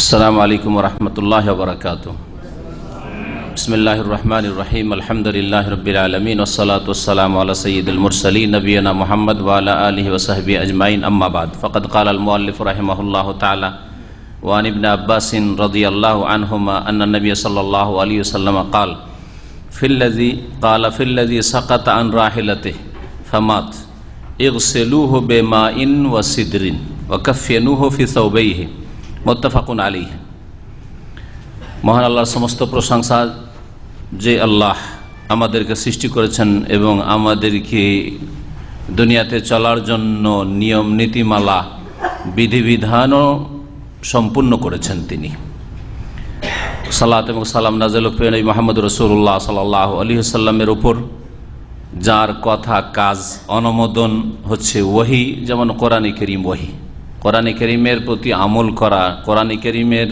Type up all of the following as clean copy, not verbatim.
আসসালামু আলাইকুম ওরহমতুল্লাহি ওয়াবারাকাতুহু। বিসমিল্লাহির রহমানির রহিম। আলহামদুলিল্লাহি রাব্বিল আলামিন ওয়াসসালাতু ওয়াসসালামু আলা সাইয়্যিদিল মুরসালিন নবিয়িনা মুহাম্মদ ওয়া আলা আলিহি ওয়া সাহবিহি আজমাইন, আম্মা বাদ। ফাকাদ ক্বালা আল মুআল্লিফ রাহিমাহুল্লাহু তাআলা ওয়া আন ইবনে আব্বাস রাদিয়াল্লাহু আনহুমা আন্না নবিয়্য সাল্লাল্লাহু আলাইহি ওয়াসাল্লাম ফিল্লাযী সাকাতা আন রাহিলাতিহি ফামাত ইগসিলুহু বিমাইন ওয়া সিদরিন ওয়া কাফফিনুহু ফি সাওবাইহি মুত্তাফাকুন আলাইহি। মহান আল্লাহর সমস্ত প্রশংসা যে আল্লাহ আমাদেরকে সৃষ্টি করেছেন এবং আমাদেরকে দুনিয়াতে চলার জন্য নিয়ম নীতিমালা বিধিবিধানও সম্পূর্ণ করেছেন। তিনি সালাত এবং সালাম নাযিল করেন মুহাম্মদ রাসূলুল্লাহ সাল্লাল্লাহু আলাইহি ওয়াসাল্লামের উপর, যার কথা কাজ অনুমোদন হচ্ছে ওহী। যেমন কোরআনে কারীম ওহী, কোরআনে কারীমের প্রতি আমল করা, কোরআনে কারীমের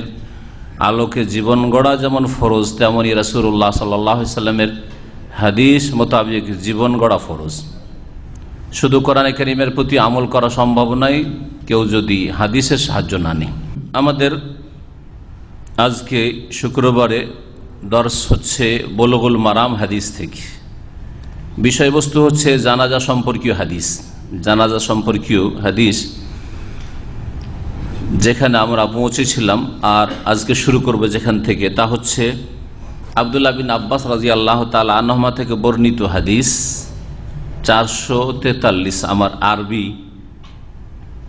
আলোকে জীবন গড়া যেমন ফরজ, তেমনই রাসূলুল্লাহ সাল্লাল্লাহু আলাইহি ওয়াসাল্লামের হাদিস মোতাবেক জীবন গড়া ফরজ। শুধু কোরআনে কারীমের প্রতি আমল করা সম্ভব নয় কেউ যদি হাদিসের সাহায্য না নেয়। আমাদের আজকে শুক্রবারে দর্স হচ্ছে বুলুগুল মারাম হাদিস থেকে। বিষয়বস্তু হচ্ছে জানাজা সম্পর্কীয় হাদিস। জানাজা সম্পর্কীয় হাদিস যেখানে আমরা পৌঁছেছিলাম আর আজকে শুরু করব যেখান থেকে, তা হচ্ছে আব্দুল্লাহ বিন আব্বাস রাদিয়াল্লাহু তাআলা আনহুমা থেকে বর্ণিত হাদিস 443 আমার আরবি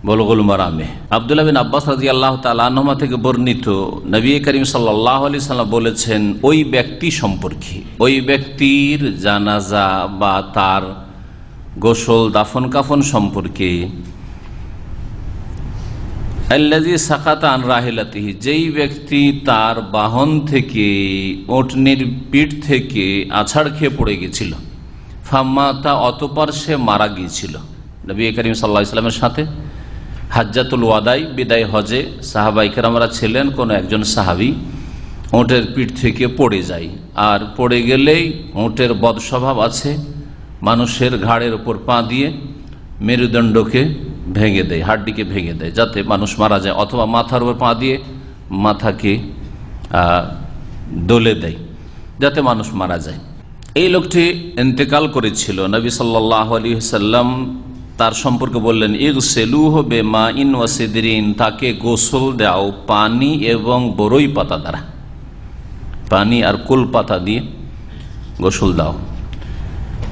বুলুগুল মারামে। আব্দুল্লাহ বিন আব্বাস রাদিয়াল্লাহু তাআলা আনহুমা থেকে বর্ণিত, নবী করিম সাল্লাল্লাহু আলাইহি সাল্লাম বলেছেন, ওই ব্যক্তি সম্পর্কে, ওই ব্যক্তির জানাজা বা তার গোসল দাফন কাফন সম্পর্কে, আল্লাযী সাকাতা আন রাহিলাতিহি, যেই ব্যক্তি তার বাহন থেকে, ওটনির পিঠ থেকে আছাড় খেয়ে পড়ে গেছিল, ফামাতা, অতঃপর সে মারা গিয়েছিল। নবী করিম সাল্লাল্লাহু আলাইহি সাল্লামের সাথে হাজ্জাতুল ওয়াদাই, বিদায় হজে সাহাবায়ে কেরামরা ছিলেন, কোন একজন সাহাবী ওটের পিঠ থেকে পড়ে যায়। আর পড়ে গেলেই ওটের বদ স্বভাব আছে, মানুষের ঘাড়ের উপর পা দিয়ে মেরুদণ্ডকে ভেঙে দেয়, হাড্ডিকে ভেঙে দেয় যাতে মানুষ মারা যায়, অথবা মাথার উপর পা দিয়ে মাথাকে দোলে দেয় যাতে মানুষ মারা যায়। এই লোকটি ইন্তেকাল করেছিল। নবী সাল্লাল্লাহু আলাইহি ওয়াসাল্লাম তার সম্পর্কে বললেন, ইগসিলুহু বিমাইন ওয়া সিদরিন, তাকে গোসল দাও পানি এবং বরই পাতা দ্বারা। পানি আর কুল পাতা দিয়ে গোসল দাও।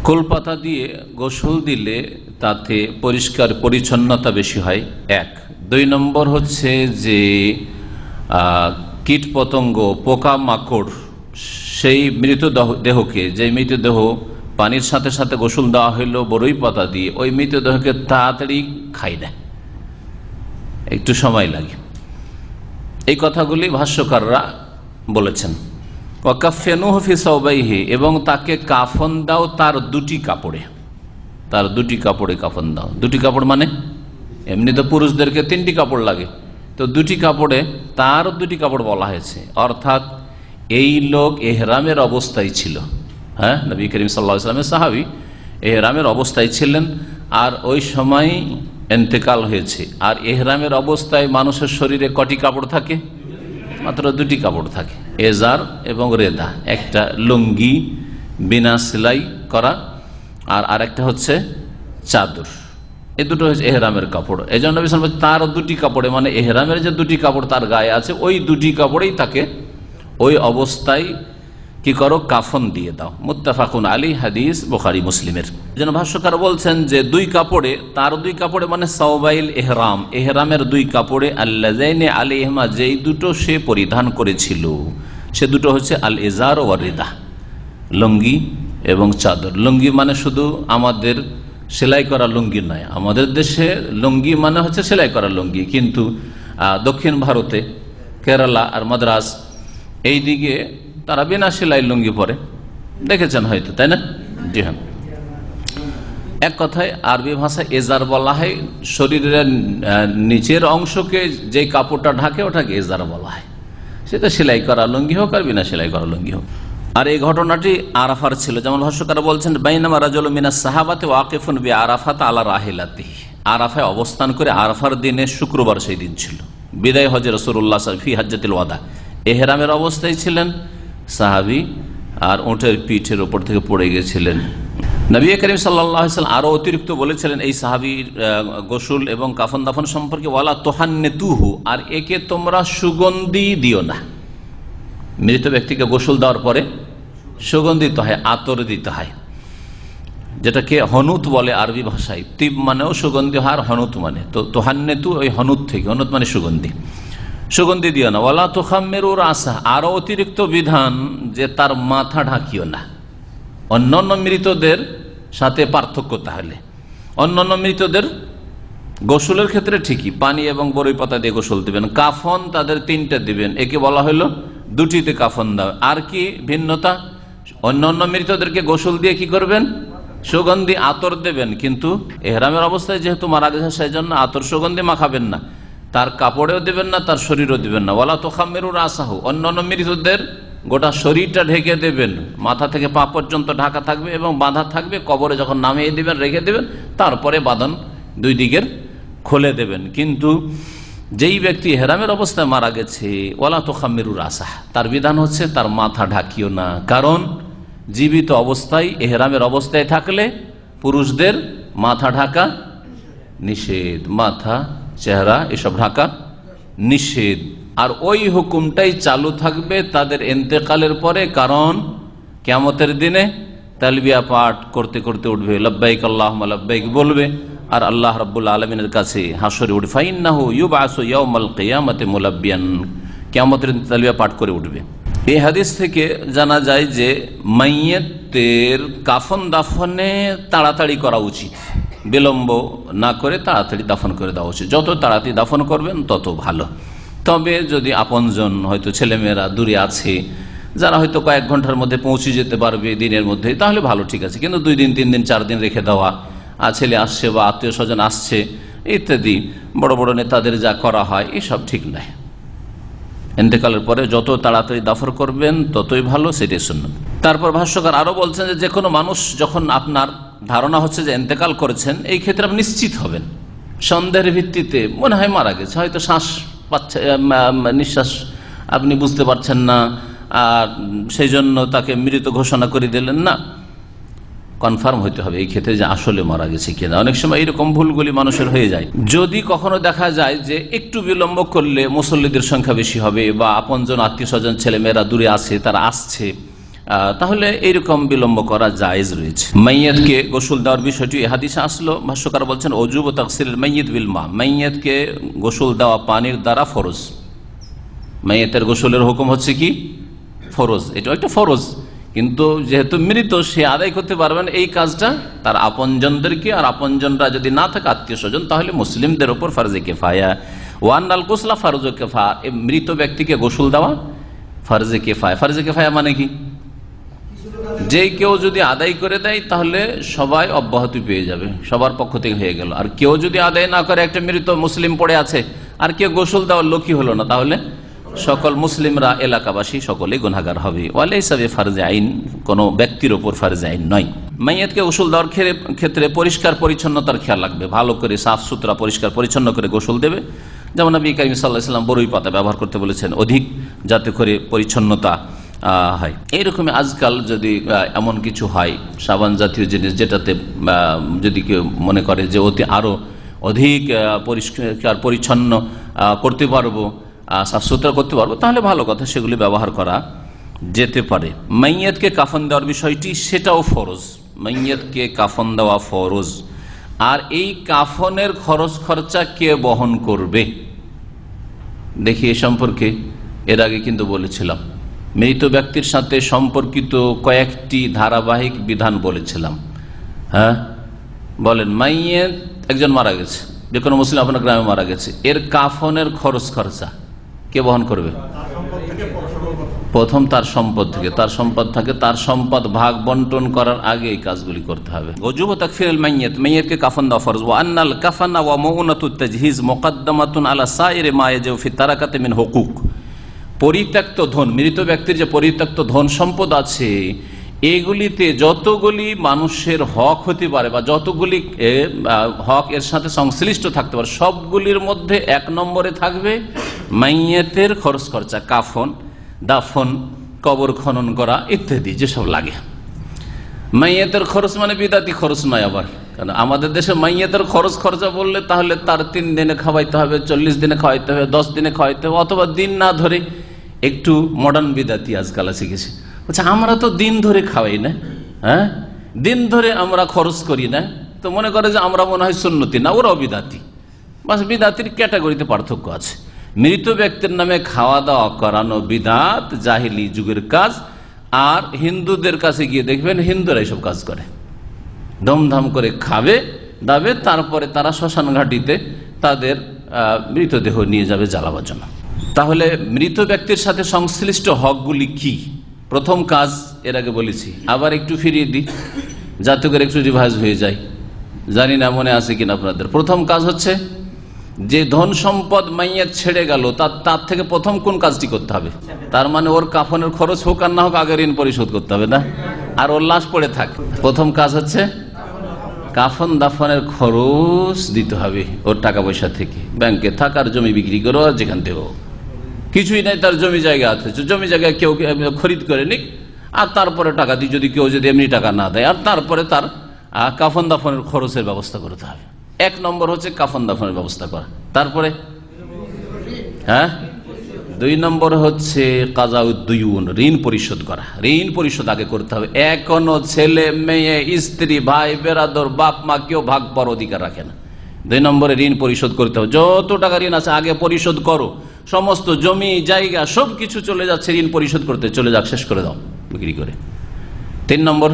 কুল পাতা দিয়ে গোসল দিলে তাতে পরিষ্কার পরিচ্ছন্নতা বেশি হয়, এক। 2 নম্বর হচ্ছে যে কীট পতঙ্গ, পোকা মাকড়, সেই মৃতদেহকে, যে মৃতদেহ পানির সাথে সাথে গোসল দেওয়া হইল বরই পাতা দিয়ে, ওই মৃতদেহকে তাড়াতাড়ি খাই দেয়, একটু সময় লাগে। এই কথাগুলি ভাষ্যকাররা বলেছেন। ওয়াকাফফিনুহু ফি সাওবাইহি, এবং তাকে কাফন দাও তার 2টি কাপড়ে। তার 2টি কাপড়ে কাফন দাও। 2টি কাপড় মানে এমনি তো পুরুষদেরকে 3টি কাপড় লাগে, তো 2টি কাপড়ে, তার 2টি কাপড় বলা হয়েছে। অর্থাৎ এই লোক এহরামের অবস্থায় ছিল। হ্যাঁ, নবী করিম সাল্লাল্লাহু আলাইহি ওয়াসাল্লামের সাহাবী এহরামের অবস্থায় ছিলেন, আর ওই সময় ইন্তেকাল হয়েছে। আর এহরামের অবস্থায় মানুষের শরীরে কটি কাপড় থাকে? মাত্র 2টি কাপড় থাকে, এজার এবং রেদা। একটা লুঙ্গি বিনা সেলাই করা, আর আরেকটা হচ্ছে চাদর। এই দুটো হচ্ছে এহরামের কাপড়। এই জন্য নবী সাল্লাল্লাহু আলাইহি ওয়াসাল্লাম তার 2টি কাপড়ে, মানে এহরামের যে 2টি কাপড় তার গায়ে আছে, ওই 2টি কাপড়েই তাকে ওই অবস্থায় কি করো, কাফন দিয়ে দাও। মুত্তাফাকুন আলাইহি, হাদিস বুখারী মুসলিমের। যেন ভাষ্যকার বলছেন যে 2 কাপড়ে, তার 2 কাপড়ে মানে সাওবাইল এহরাম, এহরামের 2 কাপড়ে, আল্লাযাইনি আলাইহিমা, যেই দুটো সে পরিধান করেছিল, সে দুটো হচ্ছে আল ইজার ওয়া রিদা, লুঙ্গি এবং চাদর। লুঙ্গি মানে শুধু আমাদের সেলাই করা লুঙ্গি নয়, আমাদের দেশে লুঙ্গি মানে হচ্ছে সেলাই করা লুঙ্গি, কিন্তু দক্ষিণ ভারতে কেরালা আর মাদ্রাজ এই দিকে তারা বিনা সেলাই লুঙ্গি পরে, দেখেছেন হয়তো, তাই না? জি হ্যাঁ। এক কথায় আরবি ভাষায় এজার বলা হয়, শরীরের নিচের অংশকে যে কাপড়টা ঢাকে ওটাকে এজার বলা হয়, সেটা সেলাই করা লুঙ্গি হোক আর বিনা সেলাই করা লুঙ্গি হোক। আর এই ঘটনাটি আরাফার ছিল। যেমন ভাষ্যকার বলছেন, বাইনামা রাজুলুম মিনাস সাহাবাতি ওয়াকিফুন বিআরাফাত আলা রাহিলাতিহি, আরাফায় অবস্থান করে, আরাফার দিনে শুক্রবার সেই দিন ছিল, বিদায় হজে রাসূলুল্লাহ ফি হাজ্জাতুল ওয়াদা, এহরামের অবস্থায় ছিলেন সাহাবী, আর ওঁটের পিঠের উপর থেকে পড়ে গেছিলেন। নবী করিম সাল্লাল্লাহু আলাইহি ওয়াসাল্লাম আরো অতিরিক্ত বলেছিলেন এই সাহাবীর গোসল এবং কাফন দাফন সম্পর্কে, ওয়ালা তুহান্নিতুহু, আর একে তোমরা সুগন্ধি দিও না। মৃত ব্যক্তিকে গোসল দেওয়ার পরে সুগন্ধি দিতে হয়, আতর দিতে হয়, যেটাকে হনুত বলে আরবি ভাষায়। তিব মানেও সুগন্ধি হয়, আর হনুত মানে, তো তুহান্নিতু ওই হনুত থেকে, হনুত মানে সুগন্ধি। সুগন্ধি দিও না। ওয়ালা তুখাম্মিরু রাসা, আরো অতিরিক্ত বিধান যে তার মাথা ঢাকিও না। অন্যান্য মৃতদের সাথে পার্থক্য, তাহলে অন্যান্য মৃতদের গোসলের ক্ষেত্রে ঠিকই পানি এবং বরই পাতা দিয়ে গোসল দিবেন, কাফন তাদের 3টে দিবেন, একে বলা হলো 2টিতে কাফন দাও। আর কি ভিন্নতা? অন্যান্য মৃতদেরকে গোসল দিয়ে কি করবেন? সুগন্ধি আতর দেবেন, কিন্তু এহরামের অবস্থায় যেহেতু মারা গেছে সেই জন্য আতর সুগন্ধি মাখাবেন না, তার কাপড়েও দিবেন না, তার শরীরও দিবেন না। ওয়ালা তুখাম্মিরু রাসাহু, অন্যান্য মৃতদের গোটা শরীরটা ঢেকে দেবেন, মাথা থেকে পা পর্যন্ত ঢাকা থাকবে এবং বাঁধা থাকবে। কবরে যখন নামিয়ে দিবেন রেখে দেবেন, তারপরে বাঁধন 2 দিকের খুলে দেবেন। কিন্তু যেই ব্যক্তি হেরামের অবস্থায় মারা গেছে, ওয়ালা তুখাম্মিরু রাসাহ, তার বিধান হচ্ছে তার মাথা ঢাকিও না। কারণ জীবিত অবস্থায় এহরামের অবস্থায় থাকলে পুরুষদের মাথা ঢাকা নিষেধ, মাথা চেহারা এসব ঢাকা নিষেধ। আর ওই হুকুমটাই চালু থাকবে তাদের ইন্তেকালের পরে, কারণ কিয়ামতের দিনে তালবিয়া পাঠ করতে করতে উঠবে, লব্বাইক আল্লাহুম্মা লব্বাইক বলবে, আর আল্লাহ রাব্বুল আলামিনের কাছে হাসরে উঠবে। ফাইন্নাহু ইউবআসু ইয়াউমাল কিয়ামাতি মুলাব্বিয়ান, কিয়ামতের দিন তালবিয়া পাঠ করে উঠবে। এই হাদিস থেকে জানা যায় যে মাইয়িতের কাফন দাফনে তাড়াতাড়ি করা উচিত, বিলম্ব না করে তাড়াতাড়ি দাফন করে দেওয়া উচিত। যত তাড়াতাড়ি দাফন করবেন তত ভালো। তবে যদি আপনজন, হয়তো ছেলেমেয়েরা দূরে আছে, যারা হয়তো কয়েক ঘন্টার মধ্যে পৌঁছে যেতে পারবে দিনের মধ্যে, তাহলে ভালো, ঠিক আছে। কিন্তু 2 দিন 3 দিন 4 দিন রেখে দেওয়া, আর ছেলে আসছে বা আত্মীয় স্বজন আসছে ইত্যাদি, বড় বড় নেতাদের যা করা হয়, এসব ঠিক নয়। ইন্তেকালের পরে যত তাড়াতাড়ি দাফন করবেন ততই ভালো, সেটাই সুন্নাত। তারপর ভাষ্যকার আরো বলছেন যে কোনো মানুষ যখন আপনার ধারণা হচ্ছে যে ইন্তেকাল করেছেন, এই ক্ষেত্রে আপনি নিশ্চিত হবেন, সন্দেহের ভিত্তিতে মনে হয় মারা গেছে, হয়তো শ্বাস পাচ্ছে, নিঃশ্বাস আপনি বুঝতে পারছেন না, আর সেই জন্য তাকে মৃত ঘোষণা করে দিলেন না, কনফার্ম হইতে হবে এই ক্ষেত্রে যে আসলে মারা গেছে কিনা। অনেক সময় এরকম ভুলগুলি মানুষের হয়ে যায়। যদি কখনো দেখা যায় যে একটু বিলম্ব করলে মুসল্লিদের সংখ্যা বেশি হবে, বা আপনজন আত্মীয় স্বজন ছেলেমেয়েরা দূরে আছে, তারা আসছে, তাহলে এইরকম বিলম্ব করা জায়েজ রয়েছে। মাইয়াতকে গোসল দেওয়ার বিষয়টি হাদিসে আসলো। ভাষ্যকার বলছেন ওযুব তাগসিলুল মাইয়িত বিল মা, মাইয়াতকে গোসল দেওয়া পানির দ্বারা ফরজ। মাইয়াতের গোসলের হুকুম হচ্ছে কি? ফরজ। এটা একটা ফরজ, কিন্তু যেহেতু মৃত সে আদায় করতে পারবেন এই কাজটা তার আপনজনদেরকে, আর আপনজনরা যদি না থাকে আত্মীয় স্বজন, তাহলে মুসলিমদের ওপর ফারজে কিফায়া। ওয়ান্নাল গোসলা ফারজে কিফায়া, মৃত ব্যক্তিকে গোসল দেওয়া ফারজে কিফায়া। ফারজে কিফায়া মানে কি? যে কেউ যদি আদায় করে দেয় তাহলে সবাই অব্যাহতি পেয়ে যাবে, সবার পক্ষ থেকে হয়ে গেল। আর কেউ যদি আদায় না করে, একটা মৃত মুসলিম পড়ে আছে আর কেউ গোসল দেওয়ার লোকই হলো না, তাহলে সকল মুসলিমরা, এলাকাবাসী সকলেই গুনাহগার হবে। ওয়ালাইসা বিফারজে আইন, কোনো ব্যক্তির ওপর ফারজে আইন নয়। মাইয়াতকে গোসল দেওয়ার ক্ষেত্রে পরিষ্কার পরিচ্ছন্নতার খেয়াল রাখবে, ভালো করে সাফ সুতরা পরিষ্কার পরিচ্ছন্ন করে গোসল দেবে। যেমন নবী কারীম সাল্লাল্লাহু আলাইহি ওয়াসাল্লাম বরই পাতা ব্যবহার করতে বলেছেন অধিক, যাতে করে পরিচ্ছন্নতা হয়। এইরকমই আজকাল যদি এমন কিছু হয়, সাবান জাতীয় জিনিস, যেটাতে যদি কেউ মনে করে যে অতি আরও অধিক পরিষ্কার পরিচ্ছন্ন করতে পারবো, সাফ সুতরা করতে পারবো, তাহলে ভালো কথা, সেগুলি ব্যবহার করা যেতে পারে। মাইয়াতকে কাফন দেওয়ার বিষয়টি, সেটাও ফরজ। মাইয়াতকে কাফন দেওয়া ফরজ। আর এই কাফনের খরচ খরচা কে বহন করবে? দেখি এ সম্পর্কে এর আগে কিন্তু বলেছিলাম, মৃত ব্যক্তির সাথে সম্পর্কিত কয়েকটি ধারাবাহিক বিধান বলেছিলাম। হ্যাঁ বলেন, মাইয়াত একজন মারা গেছে, যে কোনো মুসলিম আপনার গ্রামে মারা গেছে, এর কাফনের খরচ খরচা কে বহন করবে? প্রথম তার সম্পদ থেকে, তার সম্পদ থাকে, তার সম্পদ ভাগ বন্টন করার আগে এই কাজগুলি করতে হবে। ওয়াজুব তাকফিরুল মাইয়িত, মাইয়িতকে কাফন দেওয়া ফরজ। ওয়া আন্নাল কাফানা ওয়া মুউনাতুত তাজহিজ মুকদ্দামাতুন আলা সাইরি মা ইয়াজিবু ফি তারাকাতি মিন হুকুক। পরিত্যক্ত ধন, মৃত ব্যক্তির যে পরিত্যক্ত ধন সম্পদ আছে, এগুলিতে যতগুলি মানুষের হক হতে পারে বা যতগুলি হক এর সাথে সংশ্লিষ্ট থাকতে পারে, সবগুলির মধ্যে 1 নম্বরে থাকবে মাইয়াতের খরচ খরচা, কাফন, দাফন, কবর খনন করা ইত্যাদি যেসব লাগে। মাইয়াতের খরচ মানে বিদাতি খরচ নয় আবার, কারণ আমাদের দেশে মাইয়াতের খরচ খরচা বললে তাহলে তার 3 দিনে খাওয়াইতে হবে, 40 দিনে খাওয়াইতে হবে, 10 দিনে খাওয়াইতে হবে, অথবা দিন না ধরে। একটু মডার্ন বিদাতি আজকাল শিখেছে, আচ্ছা আমরা তো দিন ধরে খাওয়াই না, হ্যাঁ দিন ধরে আমরা খরচ করি না, তো মনে করে যে আমরা মনে হয় সুন্নতি, না ওরাও বিদাতি। বাস বিদাতির ক্যাটাগরিতে পার্থক্য আছে। মৃত ব্যক্তির নামে খাওয়া দাওয়া করানো বিদাত, জাহিলি যুগের কাজ। আর হিন্দুদের কাছে গিয়ে দেখবেন হিন্দুরা এইসব কাজ করে, ধুমধাম করে খাবে দাবে, তারপরে তারা শ্মশান ঘাটিতে তাদের মৃতদেহ নিয়ে যাবে জ্বালাবার জন্য। তাহলে মৃত ব্যক্তির সাথে সংশ্লিষ্ট হকগুলি কি? প্রথম কাজ এর আগে বলেছি, আবার একটু ফিরিয়ে দিই যাতে করে একটু রিভাইজ হয়ে যায়। জানি না মনে আছে কিনা আপনাদের। প্রথম কাজ হচ্ছে যে ধন সম্পদ মাইয়াত ছেড়ে গেল তার থেকে প্রথম কোন কাজটি করতে হবে? তার মানে ওর কাফনের খরচ হোক আর না হোক আগে ঋণ পরিশোধ করতে হবে, না? আর ওর লাশ পড়ে থাকে, প্রথম কাজ হচ্ছে কাফন দাফনের খরচ দিতে হবে ওর টাকা পয়সা থেকে। ব্যাংকে থাকার জমি বিক্রি করো, আর যেখান থেকে কিছুই নাই, তার জমি জায়গা আছে, জমি জায়গায় কেউ খরিদ করে নিক, আর তারপরে টাকা দিই, যদি কেউ যদি এমনি টাকা না দেয়, আর তারপরে তার কাফন দাফনের খরচের ব্যবস্থা করতে হবে। 1 নম্বর হচ্ছে কাফন দাফনের ব্যবস্থা করা। তারপরে 2 নম্বর হচ্ছে কাজাউদ্দুয়ুন, ঋণ পরিশোধ করা। ঋণ পরিশোধ আগে করতে হবে। এখনো ছেলে মেয়ে স্ত্রী ভাই বেরাদর বাপ মা কেউ ভাগ পর অধিকার রাখে না। 2 নম্বরে ঋণ পরিশোধ করতে হবে। যত টাকা ঋণ আছে আগে পরিশোধ করো। সমস্ত জমি জায়গা সবকিছু চলে যাচ্ছে ঋণ পরিশোধ করতে, চলে যাক, শেষ করে দাও বিক্রি করে। 3 নম্বর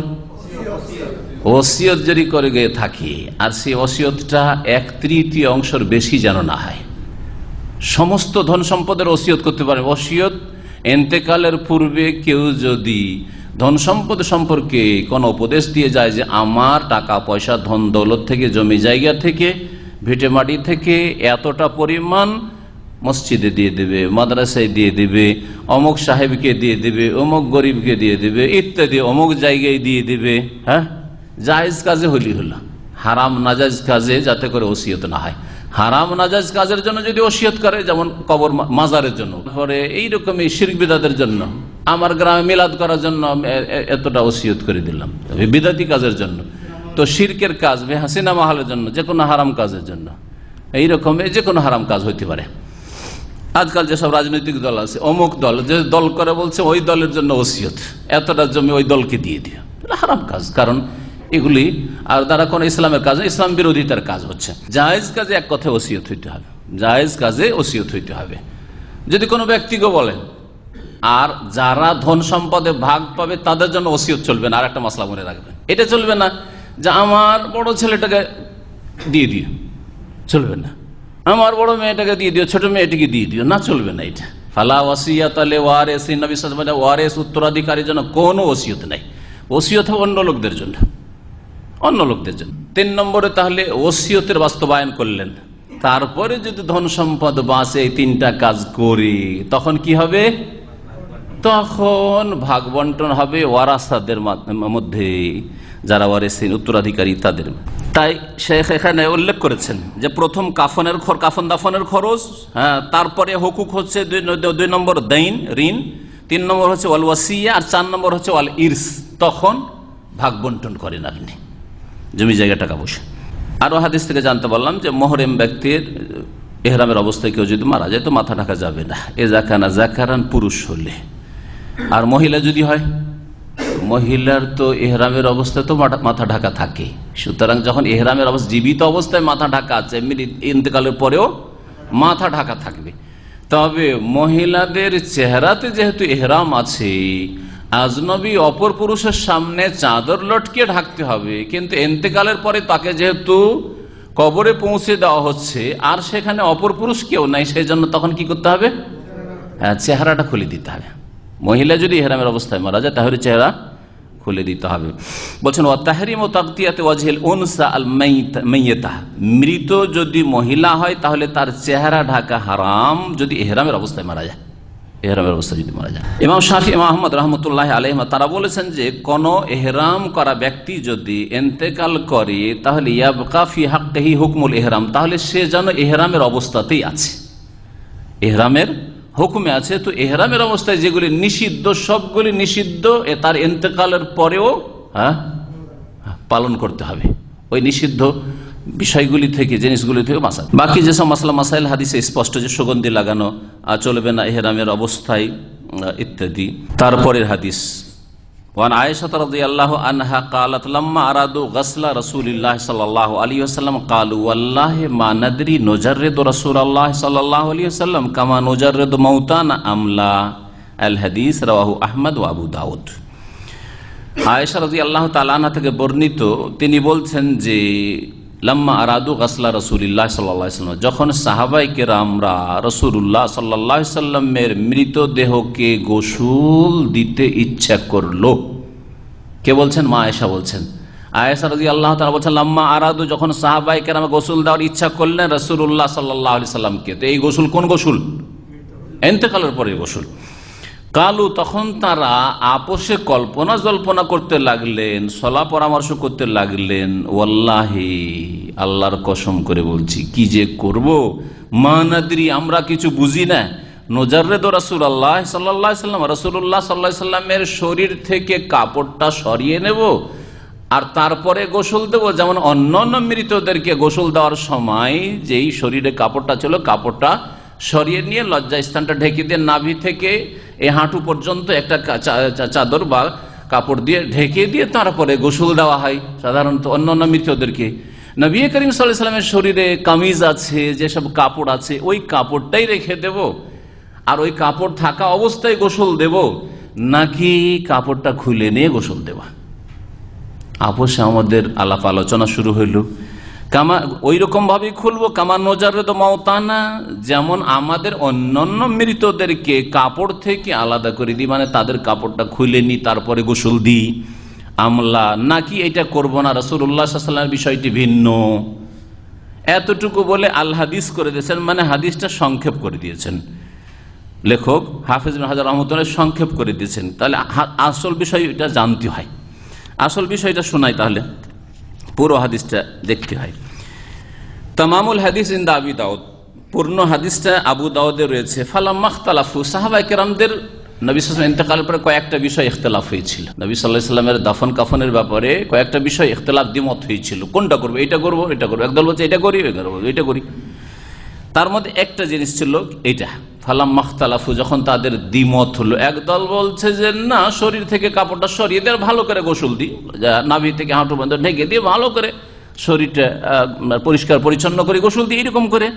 ওসিয়ত যদি করে গিয়ে থাকি, আর সেই ওসিয়তটা 1/3 অংশের বেশি যেন না হয়। সমস্ত ধন সম্পদের ওসিয়ত করতে পারে। ওসিয়ত এন্তেকালের পূর্বে কেউ যদি ধন সম্পদ সম্পর্কে কোনো উপদেশ দিয়ে যায় যে আমার টাকা পয়সা ধন দৌলত থেকে জমি জায়গা থেকে ভিটে মাটি থেকে এতটা পরিমাণ মসজিদে দিয়ে দেবে, মাদ্রাসায় দিয়ে দেবে, অমুক সাহেবকে দিয়ে দেবে, অমুক গরিবকে দিয়ে দেবে ইত্যাদি, অমুক জায়গায় দিয়ে দেবে, হ্যাঁ জায়েজ কাজে হলি হলো, হারাম নাজায়েজ কাজে যাতে করে ওসিয়ত না হয়। হারাম নাজায়েজ কাজের জন্য যদি ওসিয়ত করে, যেমন কবর মাজারের জন্য, পরে এইরকমই শিরক বিদাতের জন্য, আমার গ্রামে মিলাদ করার জন্য এতটা ওসিয়ত করে দিলাম, বিদাতি কাজের জন্য, তো শিরকের কাজ, সিনেমা হলের জন্য, যে কোনো হারাম কাজের জন্য, এইরকম যে কোনো হারাম কাজ হইতে পারে। আজকাল যেসব রাজনৈতিক দল আছে, অমুক দল যে দল করে বলছে ওই দলের জন্য ওসিয়ত, এতটা জমি ওই দলকে দিয়ে দিও, হারাম কাজ। কারণ এগুলি আর দ্বারা কোন ইসলামের কাজ, ইসলাম বিরোধিতার কাজ হচ্ছে। জায়েজ কাজে এক কথায় ওসিয়ত হইতে হবে, জায়েজ কাজে ওসিয়ত হইতে হবে। যদি কোনো ব্যক্তিকে বলেন, আর যারা ধন সম্পদে ভাগ পাবে তাদের জন্য ওসিয়ত চলবে না। আর একটা মাসলা মনে রাখবেন, এটা চলবে না যে আমার বড় ছেলেটাকে দিয়ে দিও, চলবে না। আমার বড় মেয়েটাকে দিয়ে দিও, ছোট মেয়েটিকে দিয়ে দিও, না, চলবে না এটা। ফালা ওয়াসিয়াত আলে ওয়ারিস, নবী সাল্লাল্লাহু আলাইহি ওয়াসাল্লাম ওয়ারিস উত্তরাধিকারীর জন্য কোনো ওসিয়ত নাই। ওসিয়ত হবে অন্য লোকদের জন্য, অন্য লোকদের জন্য। 3 নম্বরে তাহলে ওসিয়তের বাস্তবায়ন করলেন। তারপরে যদি ধন সম্পদ বাঁচে, এই 3টা কাজ করি, তখন কি হবে? তখন ভাগ বন্টন হবে ওয়ারাসাদের মধ্যে, যারা ওয়ারিসিন উত্তরাধিকারী তাদের। তাই শেখ এখানে উল্লেখ করেছেন যে প্রথম কাফন দাফনের খরচ, হ্যাঁ, তারপরে হুকুক হচ্ছে 2 নম্বর দাইন, ঋণ, 3 নম্বর হচ্ছে ওয়াল ওয়াসিয়া, আর 4 নম্বর হচ্ছে ওয়াল ইরস। তখন ভাগ বন্টন করেন আপনি জমি জায়গা টাকা পয়সা। আরো হাদিস থেকে জানতে পারলাম যে মুহরিম ব্যক্তির ইহরামের অবস্থায় কেউ যদি মারা যায় তো মাথা ঢাকা যাবে না, এ জাকানা জাকারান, পুরুষ হলে। আর মহিলা যদি হয়, মহিলার তো ইহরামের অবস্থায় তো মাথা ঢাকা থাকে, সুতরাং যখন ইহরামের অবস্থা, জীবিত অবস্থায় মাথা ঢাকা আছে, এমনি ইন্তেকালের পরেও মাথা ঢাকা থাকবে। তবে মহিলাদের চেহারাতে যেহেতু ইহরাম আছে, আজনবী অপর পুরুষের সামনে চাদর লটকে ঢাকতে হবে, কিন্তু ইন্তেকালের পরে তাকে যেহেতু কবরে পৌঁছে দেওয়া হচ্ছে আর সেখানে অপর পুরুষ কেউ নাই, সেই জন্য তখন কি করতে হবে? চেহারাটা খুলে দিতে হবে। মহিলা যদি ইহরামের অবস্থায় মারা যায় তাহলে চেহারা খুলে দিতে হবে। বলছেন ওয়া তাহরিমু তাগতিয়াতি ওয়াজহিল উনসা আল মাইয়্যিতা, মৃত যদি মহিলা হয় তাহলে তার চেহারা ঢাকা হারাম যদি ইহরামের অবস্থায় মারা যায়। এহরামের অবস্থা যদি মারা যায়। ইমাম শাফি, ইমাম আহমদ রহমতুল্লাহ আলাইহিমা তারা বলেছেন যে কোন এহরাম করা ব্যক্তি যদি ইন্তেকাল করে তাহলে ইয়াবকা ফি হাক্কিহি হুকমুল ইহরাম, তাহলে সে যেন এহরামের অবস্থাতেই আছে, এহরামের হুকুমে আছে। তো এহরামের অবস্থায় যেগুলি নিষিদ্ধ সবগুলি নিষিদ্ধ তার ইন্তেকালের পরেও পালন করতে হবে, ওই নিষিদ্ধ বিষয়গুলি থেকে, জিনিসগুলি থেকে বাঁচা। বাকি যেসব মাসলা মাসাইল হাদিসে স্পষ্ট যে সুগন্ধি লাগানো চলবে না এহরামের অবস্থায় ইত্যাদি। তারপরের হাদিস ওয়ান আয়েশা রাদিয়াল্লাহু আনহা قالت لما ارادوا غسل رسول الله صلى الله عليه وسلم قالوا والله ما ندري نجرد رسول الله صلى الله عليه وسلم كما نجرد موتانا ام لا। الحديث رواه احمد وابو داউদ। আয়েশা রাদিয়াল্লাহু তাআলা আনহা থেকে বর্ণিত, তিনি বলছেন যে লাম্মা আরাদু গাসলা রাসূলিল্লাহ সাল্লাল্লাহু আলাইহি ওয়াসাল্লাম, যখন সাহাবায়ে কেরামরা রাসূলুল্লাহ সাল্লাল্লাহু আলাইহি ওয়াসাল্লামের মৃতদেহকে গোসল দিতে ইচ্ছা করলো। কে বলছেন? মা আয়েশা বলছেন। আয়েশা রাদিয়াল্লাহু তাআলা বলছেন লাম্মা আরাদু, যখন সাহাবায়ে কেরাম গোসল দেওয়ার ইচ্ছা করলেন রাসূলুল্লাহ সাল্লাল্লাহু আলাইহি ওয়াসাল্লামকে। তো এই গোসল কোন গোসল? ইন্তেকালের পরে গোসল। কালু, তখন তারা আপোষে কল্পনা জল্পনা করতে লাগলেন, সলা পরামর্শ করতে লাগলেন, ওয়াল্লাহি, আল্লাহর কসম করে বলছি, কি যে করব, মা নাদরি, আমরা কিছু বুঝি না, নজাররেদ রাসূলুল্লাহ সাল্লাল্লাহু আলাইহি ওয়াসাল্লাম, রাসূলুল্লাহ সাল্লাল্লাহু আলাইহি ওয়াসাল্লামের শরীর থেকে কাপড়টা সরিয়ে নেব আর তারপরে গোসল দেব, যেমন অন্যান্য মৃতদেরকে গোসল দেওয়ার সময় যেই শরীরে কাপড়টা ছিল কাপড়টা সরিয়ে নিয়ে লজ্জা স্থানটা ঢেকে দিয়ে নাভি থেকে এই হাঁটু পর্যন্ত একটা চাদর বা কাপড় দিয়ে ঢেকে দিয়ে তারপরে গোসল দেওয়া হয় সাধারণত অন্যান্য মৃতদেরকে। নবী করিম সাল্লাল্লাহু আলাইহি ওয়াসাল্লামের শরীরে কামিজ আছে, যেসব কাপড় আছে ওই কাপড়টাই রেখে দেব আর ওই কাপড় থাকা অবস্থায় গোসল দেব, নাকি কাপড়টা খুলে নিয়ে গোসল দেওয়া? আপোষে আমাদের আলাপ আলোচনা শুরু হইল। কামা ওই রকম ভাবে খুলবো কামা নজারদ মাওতানা, যেমন আমাদের অন্যান্য মৃতদেরকে কাপড় থেকে আলাদা করে দিই, মানে তাদের কাপড়টা খুলে নি তারপরে গোসল দিই, আমলা, নাকি এটা করব না, রাসূলুল্লাহ সাল্লাল্লাহু আলাইহি ওয়াসাল্লামের বিষয়টি ভিন্ন। এতটুকু বলে আল হাদিস করে দিয়েছেন, মানে হাদিসটা সংক্ষেপ করে দিয়েছেন লেখক হাফেজ ইবনে হাজার রাহমাতুল্লাহ, সংক্ষেপ করে দিয়েছেন। তাহলে আসল বিষয়টা জানতে হয়, আসল বিষয়টা শোনাই, তাহলে পুরো হাদিসটা দেখতে হয়। তামামুল হাদিস ইনদা আবি দাউদ, পূর্ণ হাদিসটা আবু দাউদে রয়েছে। ফালাম্মা ইখতালাফু, সাহাবায়ে কেরামদের নবী সাল্লাল্লাহু আলাইহি ওয়াসাল্লাম ইন্তেকালের পরে কয়েকটা বিষয় ইখতিলাফ হয়েছিল। নবী সাল্লাল্লাহু আলাইহি ওয়াসাল্লামের দাফন কাফনের ব্যাপারে কয়েকটা বিষয় ইখতিলাফ দ্বিমত হয়েছিল, কোনটা করবো, এটা করবো এটা করবো, একদল বলছে এটা করি, এটা করি। তার মধ্যে একটা জিনিস ছিল এটা, ফালাম্মা ইখতালাফু, যখন তাদের দ্বিমত হলো, একদল বলছে যে না, শরীর থেকে কাপড়টা সরিয়ে দিয়ে ভালো করে গোসল দিই, নাভি থেকে হাঁটু পর্যন্ত ঢেকে দিয়ে ভালো করে শরীরটা পরিষ্কার পরিচ্ছন্ন করে গোসল দিই, এরকম করে।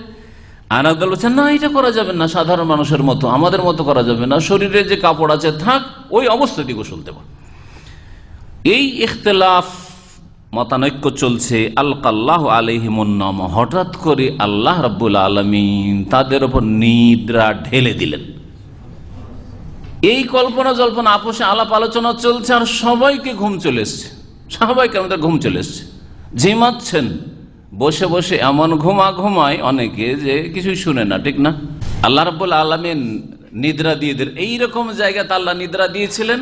আর একদল বলছে না, এটা করা যাবে না, সাধারণ মানুষের মতো আমাদের মতো করা যাবে না, শরীরে যে কাপড় আছে থাক, ওই অবস্থাতেই গোসল দেব। এই ইখতিলাফ মতানৈক্য চলছে। আলকাল্লাহু আলাইহিমুন নাম, হঠাৎ করে আল্লাহ রাব্বুল আলামিন তাদের উপর নিদ্রা ঢেলে দিলেন। এই কল্পনা জল্পনা আপোষে আলাপ আলোচনা চলছে আর সবাইকে ঘুম চলে এসছে, সবাইকে আমাদের ঘুম চলে এসছে, ঝিমাচ্ছেন বসে বসে, এমন ঘুমায় অনেকে যে কিছুই শুনে না, ঠিক না? আল্লাহ রাব্বুল আলামিন নিদ্রা দিয়ে দিলেন। এইরকম জায়গাতে আল্লাহ নিদ্রা দিয়েছিলেন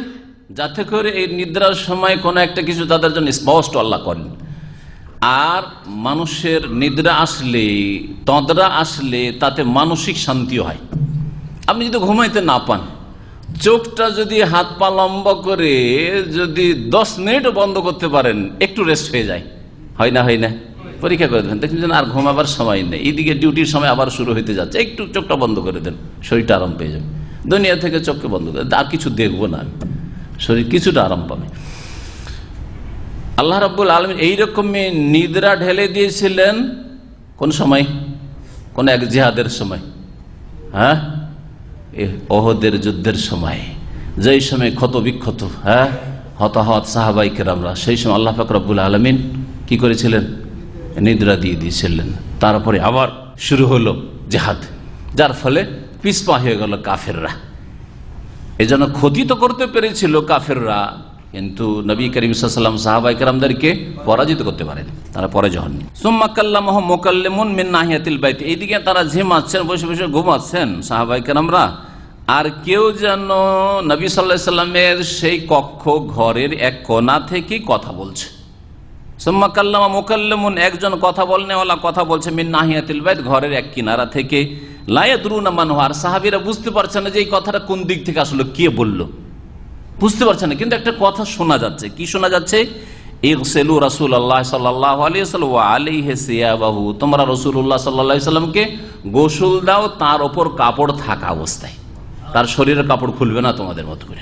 যাতে করে এই নিদ্রার সময় কোনো একটা কিছু তাদের জন্য স্পষ্ট আল্লাহ করেন। আর মানুষের নিদ্রা আসলে, তন্দ্রা আসলে তাতে মানসিক শান্তিও হয়। আপনি যদি ঘুমাইতে না পান, চোখটা যদি হাত পা লম্বা করে যদি 10 মিনিটও বন্ধ করতে পারেন, একটু রেস্ট হয়ে যায়, হয় না? হয় না? পরীক্ষা করে দেন, দেখবেন আর ঘুমাবার সময় নেই, এইদিকে ডিউটির সময় আবার শুরু হইতে যাচ্ছে, একটু চোখটা বন্ধ করে দেন, শরীরটা আরাম পেয়ে যাবে। দুনিয়া থেকে চোখকে বন্ধ করে আর কিছু দেখবো না, শরীর কিছুটা আরাম পাবে। আল্লাহ রাব্বুল আলামিন এইরকমই নিদ্রা ঢেলে দিয়েছিলেন কোন সময়? কোন এক জিহাদের সময়, হ্যাঁ, ওহদের যুদ্ধের সময়, যেই সময় ক্ষত বিক্ষত, হ্যাঁ, হতাহত সাহাবায়ে কেরামরা, সেই সময় আল্লাহ পাক রব্বুল আলামিন কি করেছিলেন? নিদ্রা দিয়ে দিয়েছিলেন। তারপরে আবার শুরু হলো জিহাদ, যার ফলে পিছপা হয়ে গেল কাফেররা। এই জন্য ক্ষতি তো করতে পেরেছিল কাফেররা, কিন্তু নবী করিম সাল্লাল্লাহু আলাইহি ওয়াসাল্লাম সাহাবায়ে কেরামদেরকে পরাজিত করতে পারেন, তারা পরাজয় হননি। সুম্মা কাল্লামাহুম মুকাল্লিমুন মিন নাহিয়াতিল বাইত, এইদিকে তারা ঝিমাচ্ছেন, বসে বসে ঘুমাচ্ছেন সাহাবায়ে কেরামরা, আর কেউ যেন নবী সাল্লাল্লাহু আলাইহি সাল্লামের সেই কক্ষ ঘরের এক কোণা থেকে কথা বলছে। সুম্মা কাল্লামা মুকাল্লিমুন, একজন কথা বলনেওয়ালা কথা বলছে, মিন নাহিয়াতিল বাইত, ঘরের এক কিনারা থেকে, লা ইয়াদরুনা মান হুয়া, আর সাহাবীরা বুঝতে পারছেন না যে এই কথাটা কোন দিক থেকে আসলে কে বলল, বুঝতে পারছেন না, কিন্তু একটা কথা শোনা যাচ্ছে। কি শোনা যাচ্ছে? ইগসিলু রাসূলুল্লাহ সাল্লাল্লাহু আলাইহি ওয়াসাল্লাম ওয়া আলাইহি সিয়াবাহু, তোমরা রাসূলুল্লাহ সাল্লাল্লাহু আলাইহি সাল্লামকে গোসল দাও তার উপর কাপড় থাকা অবস্থায়। তার শরীরের কাপড় খুলবে না তোমাদের মতো করে,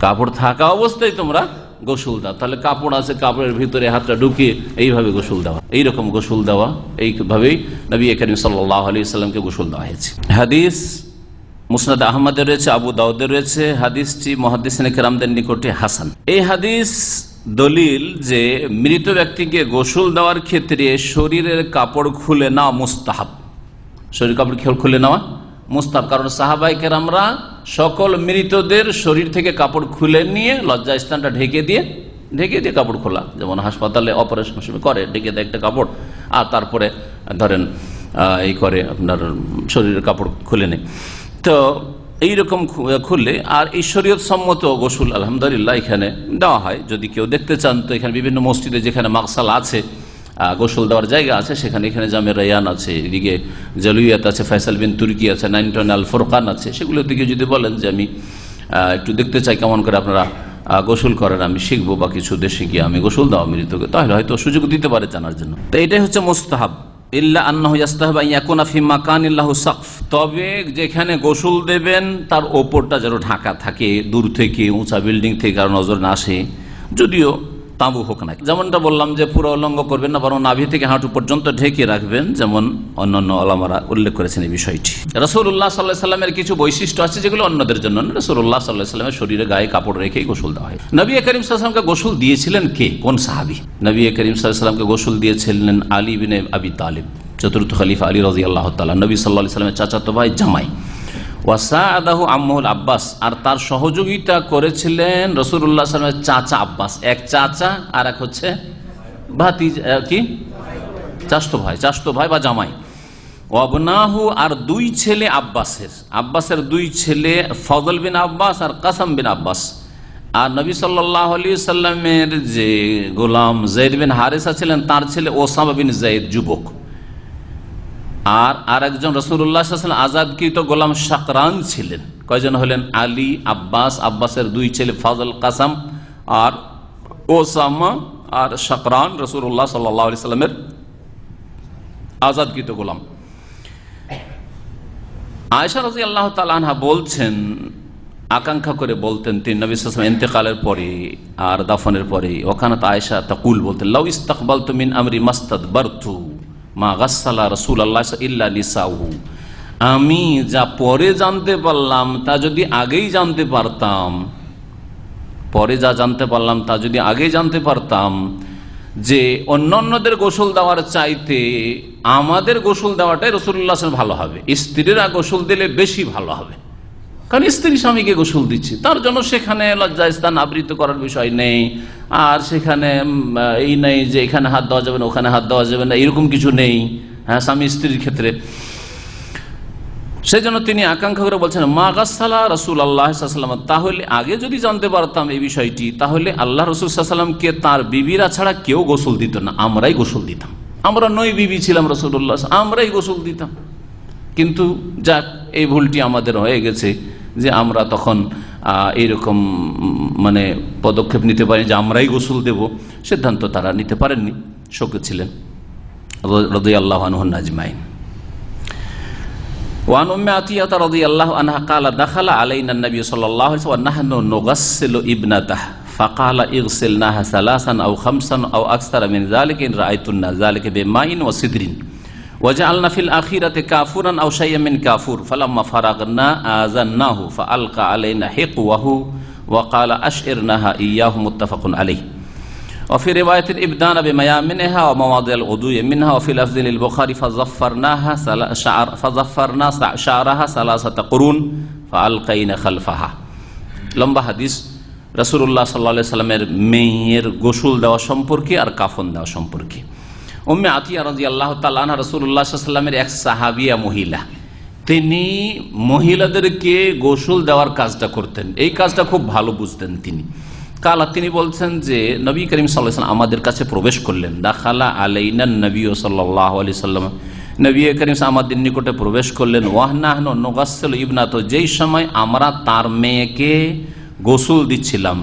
কাপড় থাকা অবস্থায় তোমরা গোসল দাও। তাহলে কাপড় আছে, কাপড়ের ভিতরে হাতটা ঢুকিয়ে এইভাবে গোসল দেওয়া, এইরকম গোসল দেওয়া, এইভাবেই নবী করিম সাল্লাল্লাহু আলাইহি ওয়াসাল্লামকে গোসল দেওয়া হয়েছে। হাদিস মুসনাদ আহমদে রয়েছে, আবু দাউদে রয়েছে। হাদিসটি মুহাদ্দিসিনে কেরামদের নিকটে হাসান। এই হাদিস দলিল যে মৃত ব্যক্তিকে গোসল দেওয়ার ক্ষেত্রে শরীরের কাপড় খুলে নেওয়া মুস্তাহাব, শরীর কাপড় খুলে নেওয়া মুস্তাহাব। কারণ সাহাবায়ে কেরামরা সকল মৃতদের শরীর থেকে কাপড় খুলে নিয়ে লজ্জা স্থানটা ঢেকে দিয়ে কাপড় খোলা, যেমন হাসপাতালে অপারেশন করে ঢেকে দেয় একটা কাপড়, আর তারপরে ধরেন এই করে আপনার শরীরের কাপড় খুলে নেয়। তো এইরকম খুললে, আর এই শরীয়ত সম্মত গোসল আলহামদুলিল্লাহ এখানে দেওয়া হয়। যদি কেউ দেখতে চান তো এখানে বিভিন্ন মসজিদে যেখানে মাকসাল আছে, গোসল দেওয়ার জায়গা আছে, সেখানে এখানে জামে রায়ান আছে, এদিকে জালুইয়াত আছে, ফয়সাল বিন তুর্কি আছে, 9 আল ফুরকান আছে, সেগুলোর দিকে যদি বলেন যে আমি একটু দেখতে চাই কেমন করে আপনারা গোসল করেন, আমি শিখবো, বা কিছু দেশে গিয়ে আমি গোসল দেওয়া মৃতকে, তাহলে হয়তো সুযোগ দিতে পারে জানার জন্য। তো এটাই হচ্ছে মুস্তাহাব। ইল্লা আন্নাহু ইস্তাহাব আন ইয়াকুনা ফি মাকানিন লাহু সাকফ, তবে যেখানে গোসল দেবেন তার ওপরটা যেন ঢাকা থাকে, দূর থেকে উঁচা বিল্ডিং থেকে আর নজর না আসে, যদিও তাঁবু হোক না। যেমনটা বললাম যে পুরো উলঙ্গ করবেন না, বরং নাভি থেকে হাঁটু পর্যন্ত ঢেকে রাখবেন, যেমন অন্যান্য ওলামারা উল্লেখ করেছেন এই বিষয়টি। রাসূলুল্লাহ সাল্লাল্লাহু আলাইহি সাল্লামের কিছু বৈশিষ্ট্য আছে যেগুলো অন্যদের জন্য না। রাসূলুল্লাহ সাল্লাল্লাহু আলাইহি সাল্লামের শরীরে গায়ে কাপড় রেখেই গোসল দেওয়া হয়। নবী করিম সাল্লাল্লাহু আলাইহি সাল্লামকে গোসল দিয়েছিলেন কে, কোন সাহাবী? নবী করিম সাল্লাল্লাহু আলাইহি সাল্লামকে গোসল দিয়েছিলেন আলী ইবনে আবি তালিব, চতুর্থ খলিফা আলী রাদিয়াল্লাহু তাআলা, নবী সাল্লাল্লাহু আলাইহি সাল্লামের চাচাতো ভাই জামাই। ওয়াসাদাহু আম্মুল আব্বাস, আর তার সহযোগিতা করেছিলেন রাসূলুল্লাহ সাল্লাল্লাহু আলাইহি ওয়াসাল্লামের চাচা আব্বাস, এক চাচা আর এক হচ্ছে ভাতিজা, কি চাচতো ভাই বা জামাই। ওয়াবনাহু, আর দুই ছেলে আব্বাসের দুই ছেলে, ফজল বিন আব্বাস আর কাসম বিন আব্বাস। আর নবী সাল্লাল্লাহু আলাইহি সাল্লামের যে গোলাম যায়েদ বিন হারেসা ছিলেন, তার ছেলে ওসামা বিন যায়েদ যুবক। আর একজন রাসূলুল্লাহ সাল্লাল্লাহু আলাইহি ওয়াসাল্লাম আজাদকৃত গোলাম শাকরান ছিলেন। কয়জন হলেন? আলী, আব্বাসের দুই ছেলে ফজল, কাসম আর ওসামা আর শাকরান, রাসূলুল্লাহ সাল্লাল্লাহু আলাইহি সাল্লামের আজাদকৃত গোলাম। আয়েশা রাদিয়াল্লাহু তাআলা আনহা বলছেন, আকাঙ্ক্ষা করে বলতেন তিনি নবী সাল্লাল্লাহু আলাইহি ওয়াসাল্লাম ইন্তেকালের পরে আর দাফনের পরে, ওখানে আয়েশা তাকুল বলতেন, লাউ ইস্তাকবালতু মিন আমরি মাস্তাদবারতু মা গাসসালা রাসূলুল্লাহ ইল্লা নিসাউহু, আমি যা পরে জানতে পারলাম তা যদি আগেই জানতে পারতাম, যে অন্যান্যদের গোসল দেওয়ার চাইতে আমাদের গোসল দেওয়াটাই রাসূলুল্লাহ সাল্লাল্লাহু আলাইহি ওয়াসাল্লাম ভালো হবে, স্ত্রীরা গোসল দিলে বেশি ভালো হবে। কারণ স্ত্রী স্বামীকে গোসল দিচ্ছে, তার জন্য সেখানে লজ্জা স্থান আবৃত করার বিষয় নেই, আর সেখানে এই নেই যে এখানে হাত দেওয়া যাবে না, ওখানে হাত দেওয়া যাবে না, এরকম কিছু নেই, হ্যাঁ, স্বামী স্ত্রীর ক্ষেত্রে। সেই জন্য তিনি আকাঙ্ক্ষা করে বলছেন, মা গাসসালা রাসূলুল্লাহ সাল্লাল্লাহু আলাইহি ওয়াসাল্লাম, তাহলে আগে যদি জানতে পারতাম এই বিষয়টি, তাহলে আল্লাহ রাসূল সাল্লাল্লাহু আলাইহি ওয়াসাল্লামকে তার বিবিরা ছাড়া কেউ গোসল দিত না, আমরাই গোসল দিতাম। আমরা 9 বিবি ছিলাম রাসূলুল্লাহ, আমরাই গোসল দিতাম। কিন্তু যাক, এই ভুলটি আমাদের হয়ে গেছে যে আমরা তখন এইরকম পদক্ষেপ নিতে পারি যে আমরাই গোসল দেব, সিদ্ধান্ত তারা নিতে পারেননি, শোকে ছিলেন রাদিয়াল্লাহু আনহুম আজমাইন। ওয়ান উম্মে আতিয়া রাদিয়াল্লাহু আনহা ক্বালা দাখালা আলাইনা নবী সাল্লাল্লাহু আলাইহি ওয়া নাহনু নুগাসসিলু ইবনাতাহু ফাকালা ইগসিলনাহা সালাসান আও খামসান আও আকসারা মিন যালিকা ইন রাআইতুন্না যালিকা বিমাইন ওয়া সিদরিন ওয়াজআলনা ফিল আখিরাতি কাফুরান আও শাইয়্যান মিন কাফুর ফালাম্মা ফারাগনা আযান্নাহু ফাআলকা আলাইনা হিকওয়াহু ওয়া ক্বালা আশইরনাহা ইয়্যাহু মুত্তাফাকুন আলাইহি ওয়া ফি রিওয়ায়াতিন ইবদানা বিমায়ামিনহা ওয়া মাওয়াদিল উদুই মিনহা ওয়া ফিল আফযিল আল বুখারী ফাযাফফারনা শা'রাহা সালাসাতা কুরুন ফাআলকাইনা খালফাহা। লম্বা হাদিস রাসূলুল্লাহ সাল্লাল্লাহু আলাইহি সাল্লামের মেয়ের গোসল দেওয়া সম্পর্কে আর কাফন দেওয়া সম্পর্কে। উম্মে আতিয়া রাদিয়াল্লাহু তাআলা আনহা রাসূলুল্লাহ সাল্লাল্লাহু আলাইহি সাল্লামের এক সাহাবিয়া মহিলা, তিনি মহিলাদেরকে গোসল দেওয়ার কাজটা করতেন, এই কাজটা খুব ভালো বুঝতেন তিনি। কালা, তিনি বলছেন যে নবী করিম সাল্লাল্লাহু আলাইহি ওয়াসাল্লাম আমাদের কাছে প্রবেশ করলেন। দাখালা আলাইনা নবী সাল্লাল্লাহু আলাইহি ওয়াসাল্লাম, নবী করিম আমাদের নিকটে প্রবেশ করলেন। ওয়াহনাহনু নুগাসসিলু ইবনাতু, যেই সময় আমরা তার মেয়েকে গোসল দিচ্ছিলাম।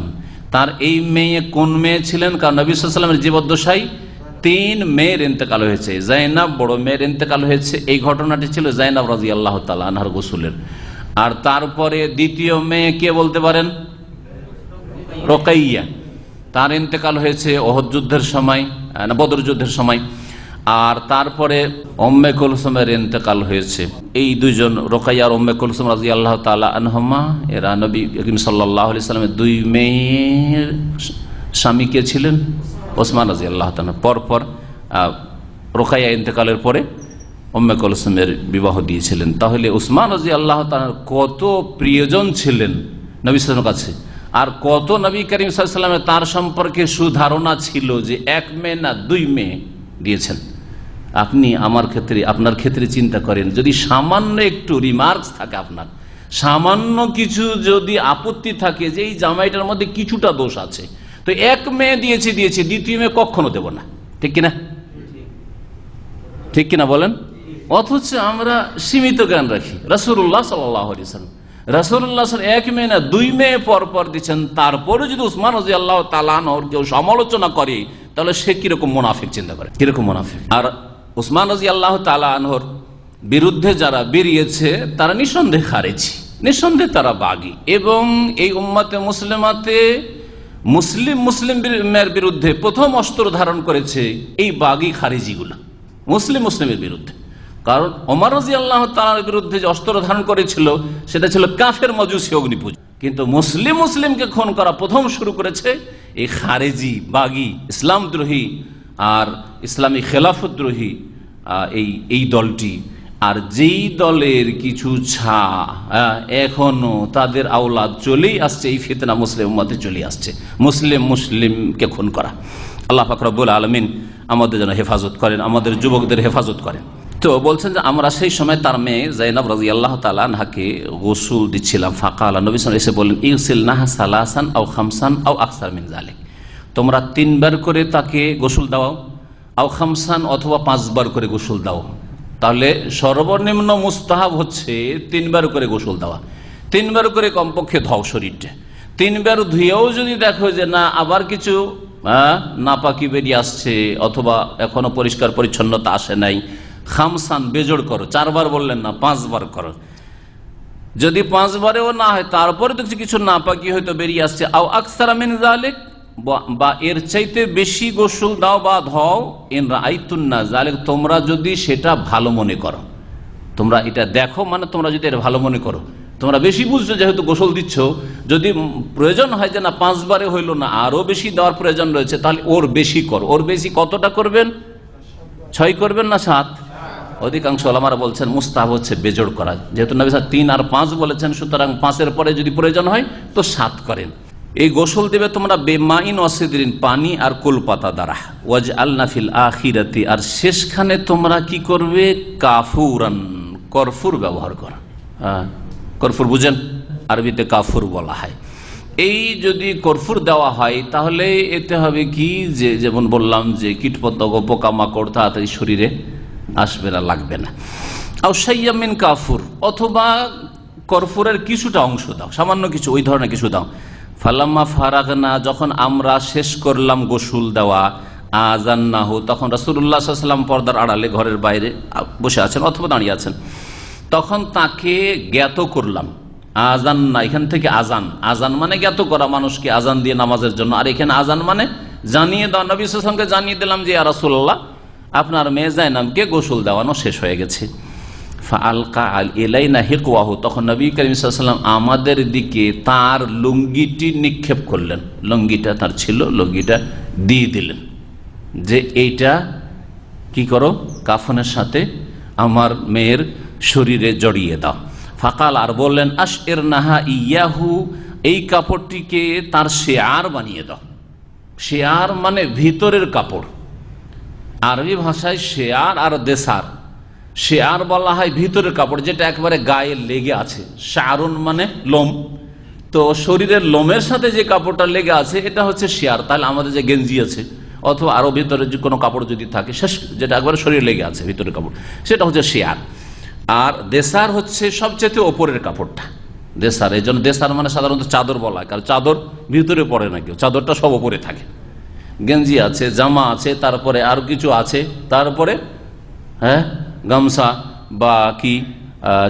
তার এই মেয়ে কোন মেয়ে ছিলেন? কারণ নবী সাল্লাল্লাহু আলাইহি ওয়াসাল্লামের জীবদ্দশায় 3 মেয়ের ইন্তেকাল হয়েছে। জাইনাব বড় মেয়ের ইন্তেকাল হয়েছে, এই ঘটনাটি ছিল জাইনাব রাদিয়াল্লাহু তাআলা আনহার গোসলের। আর তারপরে দ্বিতীয় মেয়ে কে বলতে পারেন? রোকাইয়া, তার ইন্তেকাল হয়েছে ওহদ যুদ্ধের সময়, না বদর যুদ্ধের সময়। আর তারপরে উম্মে কুলসুমের ইন্তেকাল হয়েছে। এই দুইজন, রোকাইয়া আর উম্মে কুলসুম রাদিয়াল্লাহু তাআলা আনহুমা, এরা নবী করিম সাল্লাল্লাহু আলাইহি ওয়াসাল্লামের 2 মেয়ের স্বামী কে ছিলেন? ওসমান রাদিয়াল্লাহু তাআলা। পরপর রোকাইয়া ইন্তেকালের পরে উম্মে কুলসুমের বিবাহ দিয়েছিলেন। তাহলে ওসমান রাদিয়াল্লাহু তাআলার কত প্রিয়জন ছিলেন নবী সাল্লাল্লাহু আলাইহি ওয়াসাল্লামের কাছে, আর কত নবী করিম সাল্লাল্লাহু আলাইহি ওয়াসাল্লামের তার সম্পর্কে সুধারণা ছিল যে 1 মেয়ে না 2 মেয়ে দিয়েছেন। আপনি আমার ক্ষেত্রে, আপনার ক্ষেত্রে চিন্তা করেন, যদি সামান্য একটু রিমার্কস থাকে, আপনার সামান্য কিছু যদি আপত্তি থাকে যে এই জামাইটার মধ্যে কিছুটা দোষ আছে, তো 1 মেয়ে দিয়েছি, দ্বিতীয় মেয়ে কখনো দেব না। ঠিক কিনা? ঠিক কিনা বলেন? অথচ আমরা সীমিত জ্ঞান রাখি। রাসূলুল্লাহ সাল্লাল্লাহু আলাইহি ওয়াসাল্লাম, রাসূলুল্লাহ 1 মেয়ে না 2 মেয়ে পর দিচ্ছেন, তারপরে যদি উসমান রাদিয়াল্লাহু তাআলা আনহুর কেউ সমালোচনা করে, তাহলে সে কিরকম মুনাফিক, চিন্তা করে কিরকম মুনাফিক। আর উসমান রাদিয়াল্লাহু তাআলা আনহুর বিরুদ্ধে যারা বেরিয়েছে তারা নিঃসন্দেহে খারেজি, নিঃসন্দেহে তারা বাগী। এবং এই উম্মতে মুসলিমাতে মুসলিমের বিরুদ্ধে প্রথম অস্ত্র ধারণ করেছে এই বাগী খারেজিগুলো, মুসলিমের বিরুদ্ধে। কারণ ওমর রাদিয়াল্লাহু তাআলার বিরুদ্ধে যে অস্ত্র ধারণ করেছিল সেটা ছিল কাফের মাজুসী অগ্নিপূজা, কিন্তু মুসলিমকে খুন করা প্রথম শুরু করেছে এই খারেজি, বাগী, ইসলামদ্রোহী আর ইসলামী খেলাফতদ্রোহী এই দলটি। আর যেই দলের কিছু এখনো তাদের আওলাদ চলেই আসছে, এই ফিতনা মুসলিম উম্মতে চলে আসছে, মুসলিমকে খুন করা। আল্লাহ পাক রব্বুল আলামিন আমাদের যেন হেফাজত করেন, আমাদের যুবকদের হেফাজত করেন। তো বলছেন যে আমরা সেই সময় তার মেয়ে জাইনাব রাদিয়াল্লাহু তাআলা আনহাকে গোসল দিচ্ছিলাম। ফাকালা, নবী সাল্লাল্লাহু আলাইহি ওয়াসাল্লাম এসে বলেন, ইগসিলনাহা সালাসান আও খামসান আও আকসার মিন যালিক, তোমরা 3 বার করে তাকে গোসল দাও, আও খামসান অথবা 5 বার করে গোসল দাও। তাহলে সর্বনিম্ন মুস্তাহাব হচ্ছে 3 বার করে গোসল দেওয়া। 3 বার করে কমপক্ষে ধোও শরীরটা। 3 বার ধুয়েও যদি দেখো যে না আবার কিছু নাপাকি বেরিয়ে আসছে অথবা এখনো পরিষ্কার পরিচ্ছন্নতা আসে নাই, খামসান বেজোড় করো, 4 বার বললেন না, 5 বার করো। যদি 5 বারেও না হয় তারপরে দেখছি কিছু নাপাকি হয়তো বেরিয়ে আসছে, আও আকসারা মিন যালিক, বা এর চাইতে বেশি গোসল দাও বা ধোও, ইন রাআইতুন্না যালিক, তোমরা যদি সেটা ভালো মনে করো, তোমরা এটা দেখো, মানে তোমরা যদি এটা ভালো মনে করো, তোমরা বেশি বুঝছো যেহেতু গোসল দিচ্ছ, যদি প্রয়োজন হয় যে না 5 বারে হইল না, আরো বেশি দেওয়ার প্রয়োজন রয়েছে, তাহলে ওর বেশি করো। ওর বেশি কতটা করবেন? 6 করবেন না 7? অধিকাংশ ওলামারা বলছেন মুস্তাহাব হচ্ছে বেজোড় করা, যেহেতু নবী সাল্লাল্লাহু আলাইহি ওয়াসাল্লাম 3 আর 5 বলেছেন, সুতরাং 5-এর পরে যদি প্রয়োজন হয় তো 7 করেন। এই গোসল দেবে তোমরা বেমাইন ওয়াসিদরিন, পানি আর কুলপাতা দ্বারা। ওয়াজআলনা ফিল আখিরাতি, আর শেষখানে তোমরা কি করবে? কাফুরান, কর্ফুর ব্যবহার করা। কর্ফুর বুঝেন? আরবিতে কাফুর বলা হয়। এই যদি কর্ফুর দেওয়া হয় তাহলে এতে হবে কি, যে যেমন বললাম যে কীটপতঙ্গ, পোকামাকড় তাড়াতাড়ি শরীরে আসবে না, লাগবে না। আও শাইয়্যাম মিন কাফুর, অথবা কর্ফুরের কিছুটা অংশ দাও, সামান্য কিছু, ওই ধরনের কিছু দাও। ফালাম্মা ফারাগনা, যখন আমরা শেষ করলাম গোসল দেওয়া, আযান্নাহু, তখন রাসূলুল্লাহ সাল্লাল্লাহু আলাইহি ওয়াসাল্লাম পর্দার আড়ালে ঘরের বাইরে বসে আছেন অথবা দাঁড়িয়ে আছেন, তখন তাকে জ্ঞাত করলাম। আযান্না, এখান থেকে আজান মানে জ্ঞাত করা মানুষকে আজান দিয়ে নামাজের জন্য, আর এখানে আজান মানে জানিয়ে দাও। নবী সাল্লাল্লাহু আলাইহি ওয়াসাল্লামকে জানিয়ে দিলাম যে ইয়া রাসূলুল্লাহ, আপনার মেয়ে জাইনাবকে গোসল দেওয়ানো শেষ হয়ে গেছে। ফাআলকা ইলাইনা হিকওয়াহু, তখন নবী করিম সাল্লাল্লাহু আলাইহি ওয়াসাল্লাম আমাদের দিকে তার লুঙ্গিটি নিক্ষেপ করলেন। লুঙ্গিটা তার ছিল, লুঙ্গিটা দিয়ে দিলেন যে এইটা কি করো, কাফনের সাথে আমার মেয়ের শরীরে জড়িয়ে দাও। ফাকাল, আর বললেন, আশইরনাহা ইয়াহু, এই কাপড়টিকে তার শেয়ার বানিয়ে দাও। শেয়ার মানে ভিতরের কাপড়। আরবি ভাষায় শেয়ার আর দেসার, শেয়ার বলা হয় ভিতরের কাপড়, যেটা একবারে গায়ে লেগে আছে। শারুন মানে লোম, তো শরীরের লোমের সাথে যে কাপড়টা লেগে আছে এটা হচ্ছে শেয়ার। তাহলে আমাদের যে গেঞ্জি আছে অথবা আরো ভিতরে যে কোনো কাপড় যদি থাকে, শেষ যেটা একবারে শরীরে লেগে আছে ভিতরের কাপড়, সেটা হচ্ছে শেয়ার। আর দেশার হচ্ছে সবচেয়ে ওপরের কাপড়টা, দেশার। এই জন্য দেশার মানে সাধারণত চাদর বলা হয়, কারণ চাদর ভিতরে পড়ে না কেউ, চাদরটা সব ওপরে থাকে। গেঞ্জি আছে, জামা আছে, তারপরে আরো কিছু আছে, তারপরে হ্যাঁ গামছা বা কি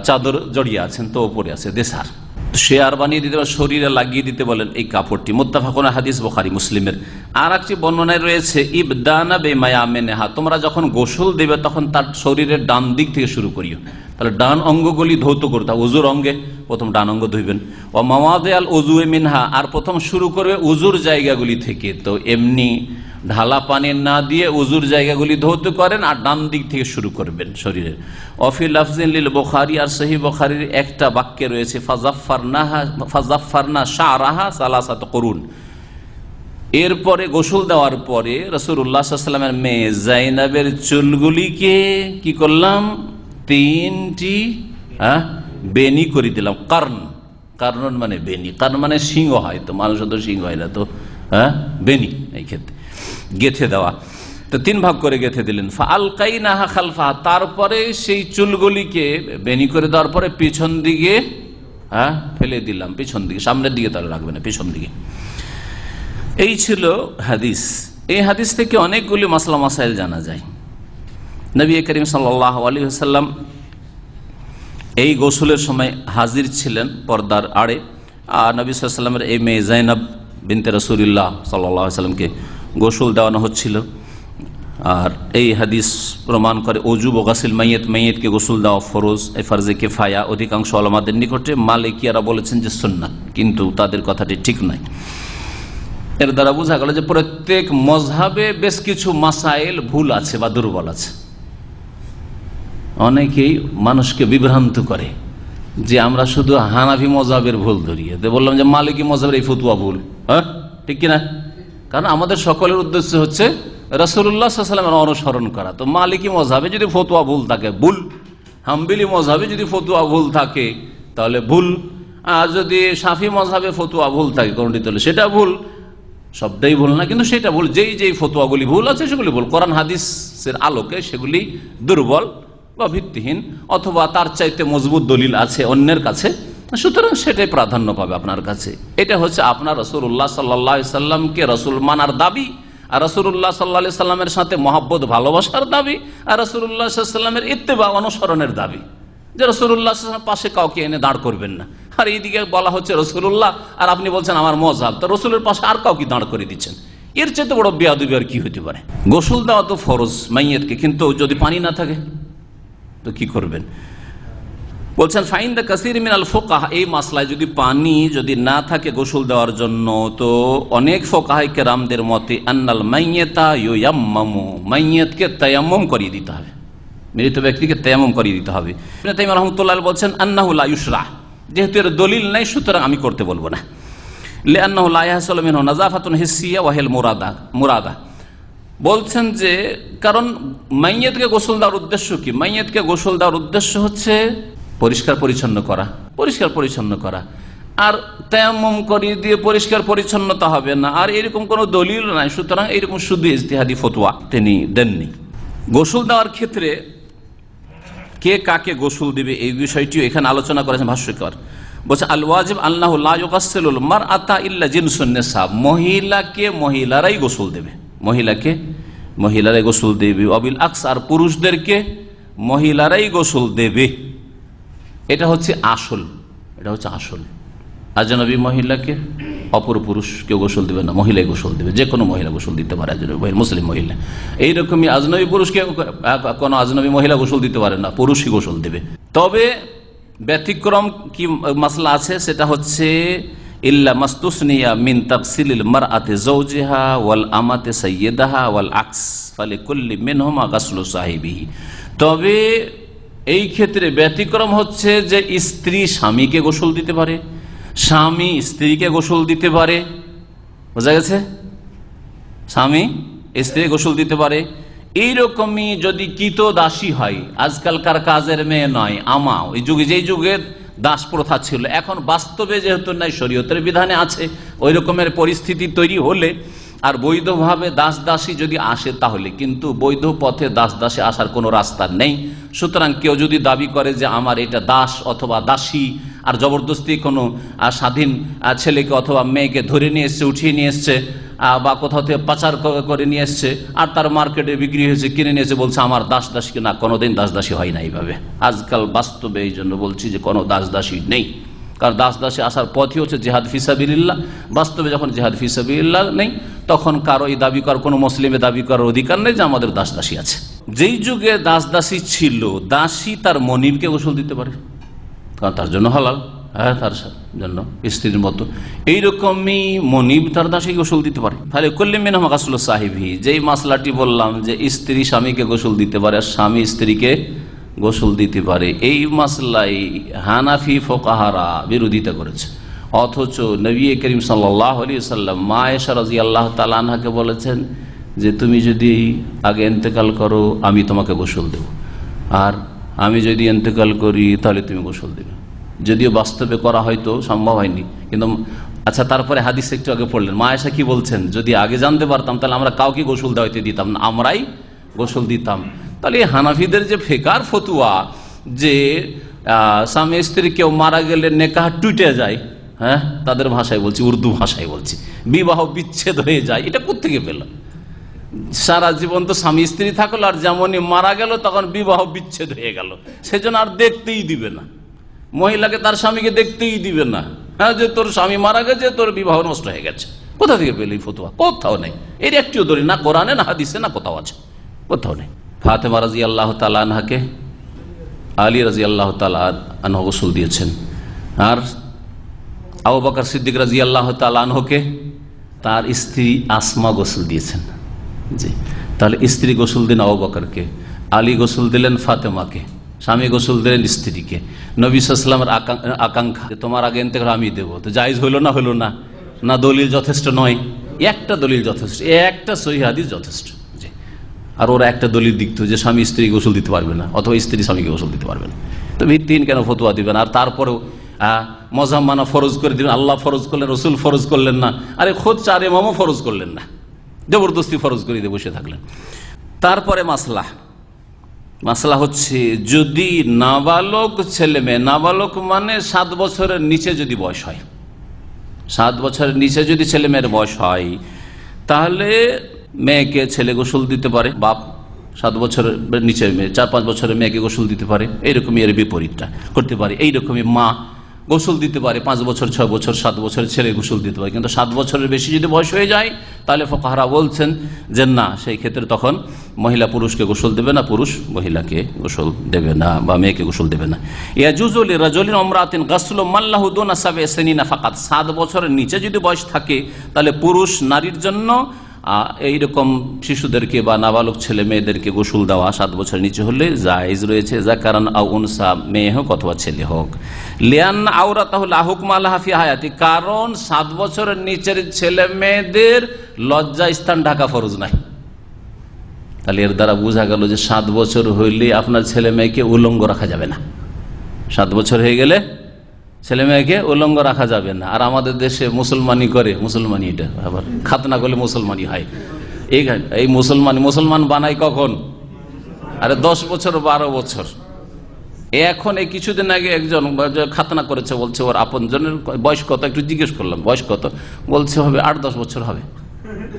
চাদর জড়িয়ে আছেন, তো ওপরে আছে দেশার। শেয়ার বানিয়ে দিতে বা শরীরে লাগিয়ে দিতে বলেন এই কাপড়টি। মুত্তাফাকুন হাদিস বুখারী মুসলিমের। আর একটি বর্ণনায় রয়েছে ইবদানা বেমায়ামিনহা, তোমরা যখন গোসল দেবে তখন তার শরীরের ডান দিক থেকে শুরু করিও। তাহলে ডান অঙ্গগুলি ধৌত করতে হবে, উজুর অঙ্গে প্রথম ডান অঙ্গ ধুইবেন। ও মাওয়াদে আল উজুয়ে মিনহা, আর প্রথম শুরু করবে উজুর জায়গাগুলি থেকে। তো এমনি ঢালা পানি না দিয়ে উজুর জায়গাগুলি ধৌত করেন আর ডান দিক থেকে শুরু করবেন শরীরের। অফিল লাফজিন লিল বুখারী, আর সহিহ বুখারীর একটা বাক্যে রয়েছে ফাজাফফারনা শারাহা সালাসাত কুরুন। এরপরে গোসল দেওয়ার পরে রাসূলুল্লাহ সাল্লাল্লাহু আলাইহি ওয়াসাল্লামের মেয়ে যায়েনাবের চুলগুলিকে কি করলাম, 3টি বেনি করে দিলাম। কার্ন মানে বেনি, কার্ন মানে সিংহ হয়, তো মানুষের তো সিংহ হয় না, তো বেনি এই ক্ষেত্রে গেথে দেওয়া। তো 3 ভাগ করে গেথে দিলেন। ফাআলকাইনাহা খালফাহা, তারপরে সেই চুলগুলিকে বেনি করে দেওয়ার পরে পিছন দিকে ফেলে দিলাম, পিছন দিকে, সামনের দিকে তাহলে রাখবে না, পিছন দিকে। এই ছিল হাদিস। এই হাদিস থেকে অনেকগুলি মাসলা মাসাইল জানা যায়। নবী করিম সাল্লাল্লাহু আলাইহি ওয়াসাল্লাম এই গোসলের সময় হাজির ছিলেন পর্দার আড়ে। আর নবী সাল্লাল্লাহু আলাইহি ওয়াসাল্লামের এই মেয়ে যায়েনাব বিনতে রাসূলুল্লাহ সাল্লাল্লাহু আলাইহি ওয়াসাল্লামকে গোসল দেওয়ানো হচ্ছিল। আর এই হাদিস প্রমাণ করে ওজুব ও গাসিল মাইয়িত, মাইয়িতকে গোসল দেওয়া ফরজ, এই ফরজে কিফায়া। অধিকাংশ উলামাদের নিকটে মালিকিয়ারা বলেছেন যে সুন্নাত, কিন্তু তাদের কথাটি ঠিক নয়। এর দ্বারা বোঝা গেল যে প্রত্যেক মজহাবে বেশ কিছু মাসাইল ভুল আছে বা দুর্বল আছে। অনেকেই মানুষকে বিভ্রান্ত করে যে আমরা শুধু হানাফি মজহাবের ভুল ধরি, বললাম যে মালিকি মজহাবের এই ফতোয়া ভুল। হ্যাঁ, ঠিক কিনা? কারণ আমাদের সকলের উদ্দেশ্য হচ্ছে রাসূলুল্লাহ সাল্লাল্লাহু আলাইহি ওয়াসাল্লামের অনুসরণ করা। তো মালিকি মজহাবে যদি ফতোয়া ভুল থাকে ভুল, হাম্বলি মজহাবে যদি ফতোয়া ভুল থাকে তাহলে ভুল, আর যদি শাফি মজহাবে ফতোয়া ভুল থাকে কোনটি, তাহলে সেটা ভুল। সবটাই ভুল না, কিন্তু সেটা ভুল। যেই ফতোয়াগুলি ভুল আছে সেগুলি ভুল, কোরআন হাদিসের আলোকে সেগুলি দুর্বল বা ভিত্তিহীন, অথবা তার চাইতে মজবুত দলিল আছে অন্যের কাছে, সুতরাং সেটাই প্রাধান্য পাবে আপনার কাছে। এটা হচ্ছে আপনার রাসূলুল্লাহ সাল্লাল্লাহু আলাইহি ওয়াসাল্লামকে রাসূল মানার দাবি, আর রাসূলুল্লাহ সাল্লাল্লাহু আলাইহি ওয়াসাল্লামের সাথে মহব্বত ভালোবাসার দাবি, আর রাসূলুল্লাহ সাল্লাল্লাহু আলাইহি ওয়াসাল্লামের ইত্তেবা অনুসরণের দাবি। যে রাসূলুল্লাহ সাল্লাল্লাহু আলাইহি ওয়াসাল্লামের পাশে কাউকে এনে দাঁড় করবেন না। আর এইদিকে বলা হচ্ছে রাসূলুল্লাহ, আর আপনি বলছেন আমার মযহাব, তো রাসূলের পাশে আর কাউকে দাঁড় করে দিচ্ছেন। এর চেয়ে বড় বেয়াদবি আর কি হতে পারে? গোসল দেওয়া তো ফরজ মাইয়িতকে, কিন্তু যদি পানি না থাকে তো কি করবেন? বলছেন ফাইন্দা কাসীর মিনাল ফুকাহা, এই মাসলায় যদি পানি যদি না থাকে গোসল দেওয়ার জন্য, তো অনেক ফুকাহায়ে কেরামদের মতে আন্নাল মাইয়িতা ইউয়াম্মামু, মাইয়িতকে তায়াম্মুম করিয়ে দিতে হবে, মৃত ব্যক্তিকে তায়াম্মুম করিয়ে দিতে হবে। ইবনে তাইমিয়া রাহমাতুল্লাহ বলছেন আন্নাহু লা ইউশরা, যেহেতু এর দলিল নাই সুতরাং আমি করতে বলবো না। লিআন্নাহু লা ইয়াহসুলু মিনহু নাযাফাতুন হিসসিয়া ওয়া হিল মুরাদা, বলছেন যে কারণ মাইয়িতকে গোসল দেওয়ার উদ্দেশ্য কি? মাইয়িতকে গোসল দেওয়ার উদ্দেশ্য হচ্ছে পরিষ্কার পরিচ্ছন্ন করা, আর তায়াম্মুম করিয়ে দিয়ে পরিষ্কার পরিচ্ছন্নতা হবে না, আর এরকম কোনো দলিল নাই, সুতরাং এরকম শুধু ইজতিহাদি ফতোয়া তিনি দেননি। গোসল দেওয়ার ক্ষেত্রে কে কাকে গোসল দিবে এই বিষয়টিও এখানে আলোচনা করেছেন ভাষ্যকার। বলছে আল ওয়াজিব আল্লাহু লা ইউগাসসিলুল মারআতা ইল্লা জিনসুন নিসা, মহিলাকে মহিলারাই গোসল দেবে, মহিলারাই গোসল দেবে। অবিল আকস, আর পুরুষদেরকে মহিলারাই গোসল দেবে। এটা হচ্ছে আসল। আজনবী মহিলাকে অপর পুরুষ কেউ গোসল দেবে না, মহিলাই গোসল দেবে। যে কোনো মহিলা গোসল দিতে পারে, আজনবী মুসলিম মহিলা। এইরকমই আজনবী পুরুষকে কোনো আজনবী মহিলা গোসল দিতে পারে না, পুরুষই গোসল দেবে। তবে ব্যতিক্রম কি মাসলা আছে, সেটা হচ্ছে ইল্লা মাস্তুসনিয়া মিন তাগসিলিল মারআতি যাওজিহা ওয়াল আমাতি সাইয়্যিদাহা ওয়াল আকস ফালিকুল্লি মিনহুমা গাসলু সাহিবিহি। তবে এই ক্ষেত্রে ব্যতিক্রম হচ্ছে যে স্ত্রী স্বামীকে গোসল দিতে পারে, স্বামী স্ত্রীকে গোসল দিতে পারে। বোঝা গেছে? স্বামী স্ত্রী গোসল দিতে পারে, এইরকমই যদি কৃতদাসী হয়, আজকালকার কাজের মেয়ে নয়, আমা, ওই যুগে যেই যুগে দাস প্রথা ছিল, এখন বাস্তবে যেহেতু নাই, শরীয়তের বিধানে আছে, ওই রকমের পরিস্থিতি তৈরি হলে আর বৈধভাবে দাস দাসী যদি আসে, তাহলে কিন্তু বৈধ পথে দাস দাসী আসার কোনো রাস্তা নেই। সুতরাং কেউ যদি দাবি করে যে আমার এটা দাস অথবা দাসী, আর জবরদস্তি কোনো স্বাধীন ছেলেকে অথবা মেয়েকে ধরে নিয়ে এসছে, উঠিয়ে নিয়ে এসছে, বা কোথাও থেকে পাচার করে নিয়ে এসছে, আর তার মার্কেটে বিক্রি হয়েছে, কিনে নিয়েছে, বলছে আমার দাস দাসী। না, কোনোদিন দাস দাসী হয় না এইভাবে আজকাল বাস্তবে। এই জন্য বলছি যে কোনো দাস দাসী নেই, কারণ দাস দাসী আসার পথই হচ্ছে জিহাদ ফিসাবিলিল্লাহ। বাস্তবে যখন জিহাদ ফিসাবিলিল্লাহ নেই, তখন কারো এই দাবি করার, কোনো মুসলিমে দাবি করার অধিকার নেই যে আমাদের দাস দাসী আছে। যেই যুগে দাস দাসী ছিল, দাসী তার মনিবকে গোসল দিতে পারে, কারণ তার জন্য হালাল, হ্যাঁ, তার জন্য স্ত্রীর মতো। এইরকমই মনিব তার দাসী গোসল দিতে পারে। তাহলে কল্লিমিন গাসল সাহিবি, যেই মাসলাটি বললাম যে স্ত্রী স্বামীকে গোসল দিতে পারে আর স্বামী স্ত্রীকে গোসল দিতে পারে, এই মাসলাই হানাফি ফোকাহারা বিরোধিতা করেছে। অথচ নবী করিম সাল্লাল্লাহু আলাইহি ওয়াসাল্লাম মা আয়েশা রাদিয়াল্লাহু তাআলা আনহাকে বলেছেন যে তুমি যদি আগে ইন্তেকাল করো আমি তোমাকে গোসল দেব, আর আমি যদি ইন্তেকাল করি তাহলে তুমি গোসল দেবে। যদিও বাস্তবে করা হয়তো সম্ভব হয়নি, কিন্তু আচ্ছা, তারপরে হাদিস একটু আগে পড়লেন, মা আয়েশা কি বলছেন, যদি আগে জানতে পারতাম তাহলে আমরা কাউকে গোসল দেওয়াইতে দিতাম না, আমরাই গোসল দিতাম। তাহলে হানাফিদের যে ফেকার ফতুয়া যে স্বামী স্ত্রী কেউ মারা গেলে নেকাহ টুটে যায়, হ্যাঁ, তাদের ভাষায় বলছি, উর্দু ভাষায় বলছি, বিবাহ বিচ্ছেদ হয়ে যায়, এটা কোত্থেকে পেল? সারা জীবন তো স্বামী স্ত্রী থাকলো, আর যেমনই মারা গেল তখন বিবাহ বিচ্ছেদ হয়ে গেল, সেজন্য আর দেখতেই দিবে না, মহিলাকে তার স্বামীকে দেখতেই দিবে না। হ্যাঁ, যে তোর স্বামী মারা গেছে, তোর বিবাহ নষ্ট হয়ে গেছে। কোথা থেকে পেলে এই ফতুয়া? কোথাও নেই, এর একটিও দলিল না কোরআনে না হাদিসে না কোথাও আছে, কোথাও নেই। ফাতেমা রাদিয়াল্লাহু তাআলা আনহাকে আলী রাদিয়াল্লাহু তাআলা আনহু গোসল দিয়েছেন, আর আবু বকর সিদ্দিক রাদিয়াল্লাহু তাআলা আনহুকে তার স্ত্রী আসমা গোসল দিয়েছেন। জি, তাহলে স্ত্রী গোসল দিন আবু বকরকে, আলী গোসল দিলেন ফাতেমাকে, স্বামী গোসল দিলেন স্ত্রীকে। নবী সাল্লাল্লাহু আলাইহি ওয়াসাল্লামের আকাঙ্ক্ষা যে তোমার আগে ইন্তেকাল আমি দেবো, তো জায়েজ হইল না? হইল না? না, দলিল যথেষ্ট নয়, একটা দলিল যথেষ্ট, একটা সহিহ হাদিস যথেষ্ট। জি, আর ওরা একটা দলিল দিত যে স্বামী স্ত্রী গোসল দিতে পারবে না, অথবা স্ত্রী স্বামীকে গোসল দিতে পারবে না, তো ভিত্তিহীন কেন ফতোয়া দিবেন? আর তারপরেও মজাম মানা ফরজ করে দিবেন, আল্লাহ ফরজ করলেন, রসুল ফরজ করলেন না, আরে খোদ 4 ইমামও ফরজ করলেন না, জবরদস্তি ফরজ করে দিয়ে বসে থাকলেন। তারপরে মাসলা হচ্ছে, যদি নাবালক ছেলে মেয়ে, নাবালক মানে 7 বছরের নিচে যদি বয়স হয়, 7 বছরের নিচে যদি ছেলে মেয়ের বয়স হয়, তাহলে মেয়েকে ছেলে গোসল দিতে পারে, বাপ 7 বছরের নিচে মেয়ে, 4-5 বছরের মেয়েকে গোসল দিতে পারে, এইরকমই এর বিপরীতটা করতে পারে। এইরকমই মা গোসল দিতে পারে, 5 বছর, 6 বছর, 7 বছরের ছেলে গোসল দিতে পারে। কিন্তু 7 বছরের বেশি যদি বয়স হয়ে যায়, তাহলে ফুকাহারা বলছেন যে না, সেই ক্ষেত্রে তখন মহিলা পুরুষকে গোসল দেবে না, পুরুষ মহিলাকে গোসল দেবে না, বা মেয়েকে গোসল দেবে না। ইয়াজুজু লিরাজুলিন আমরাতিন গাসলু মান লাহু দুনা 7 সিনিনা ফাকাত, 7 বছরের নিচে যদি বয়স থাকে, তাহলে পুরুষ নারীর জন্য এইরকম শিশুদেরকে বা নাবালক ছেলে মেয়েদেরকে গোসল দেওয়া 7 বছরের নিচে হলে জায়েজ রয়েছে, যাকারান আও উনসা, মেয়ে হোক অথবা ছেলে হোক। লিয়ান আওরাতাহু লা হুকমা লাহা ফি হায়াতি, কারণ 7 বছরের নিচের ছেলে মেয়েদের লজ্জা স্থান ঢাকা ফরজ নাই। তাহলে এর দ্বারা বোঝা গেল যে 7 বছর হইলে আপনার ছেলে মেয়েকে উলঙ্গ রাখা যাবে না, 7 বছর হয়ে গেলে ছেলে মেয়েকে উলঙ্গ রাখা যাবে না। আর আমাদের দেশে মুসলমানি করে, মুসলমানি এটা আবার খাতনা করলে মুসলমানি হয়, এই মুসলমান বানায় কখন? আরে 10 বছর 12 বছর। এখন এই কিছুদিন আগে একজন খাতনা করেছে, বলছে ওর আপনজনের বয়স কত, একটু জিজ্ঞেস করলাম বয়স কত, বলছে হবে 8-10 বছর হবে।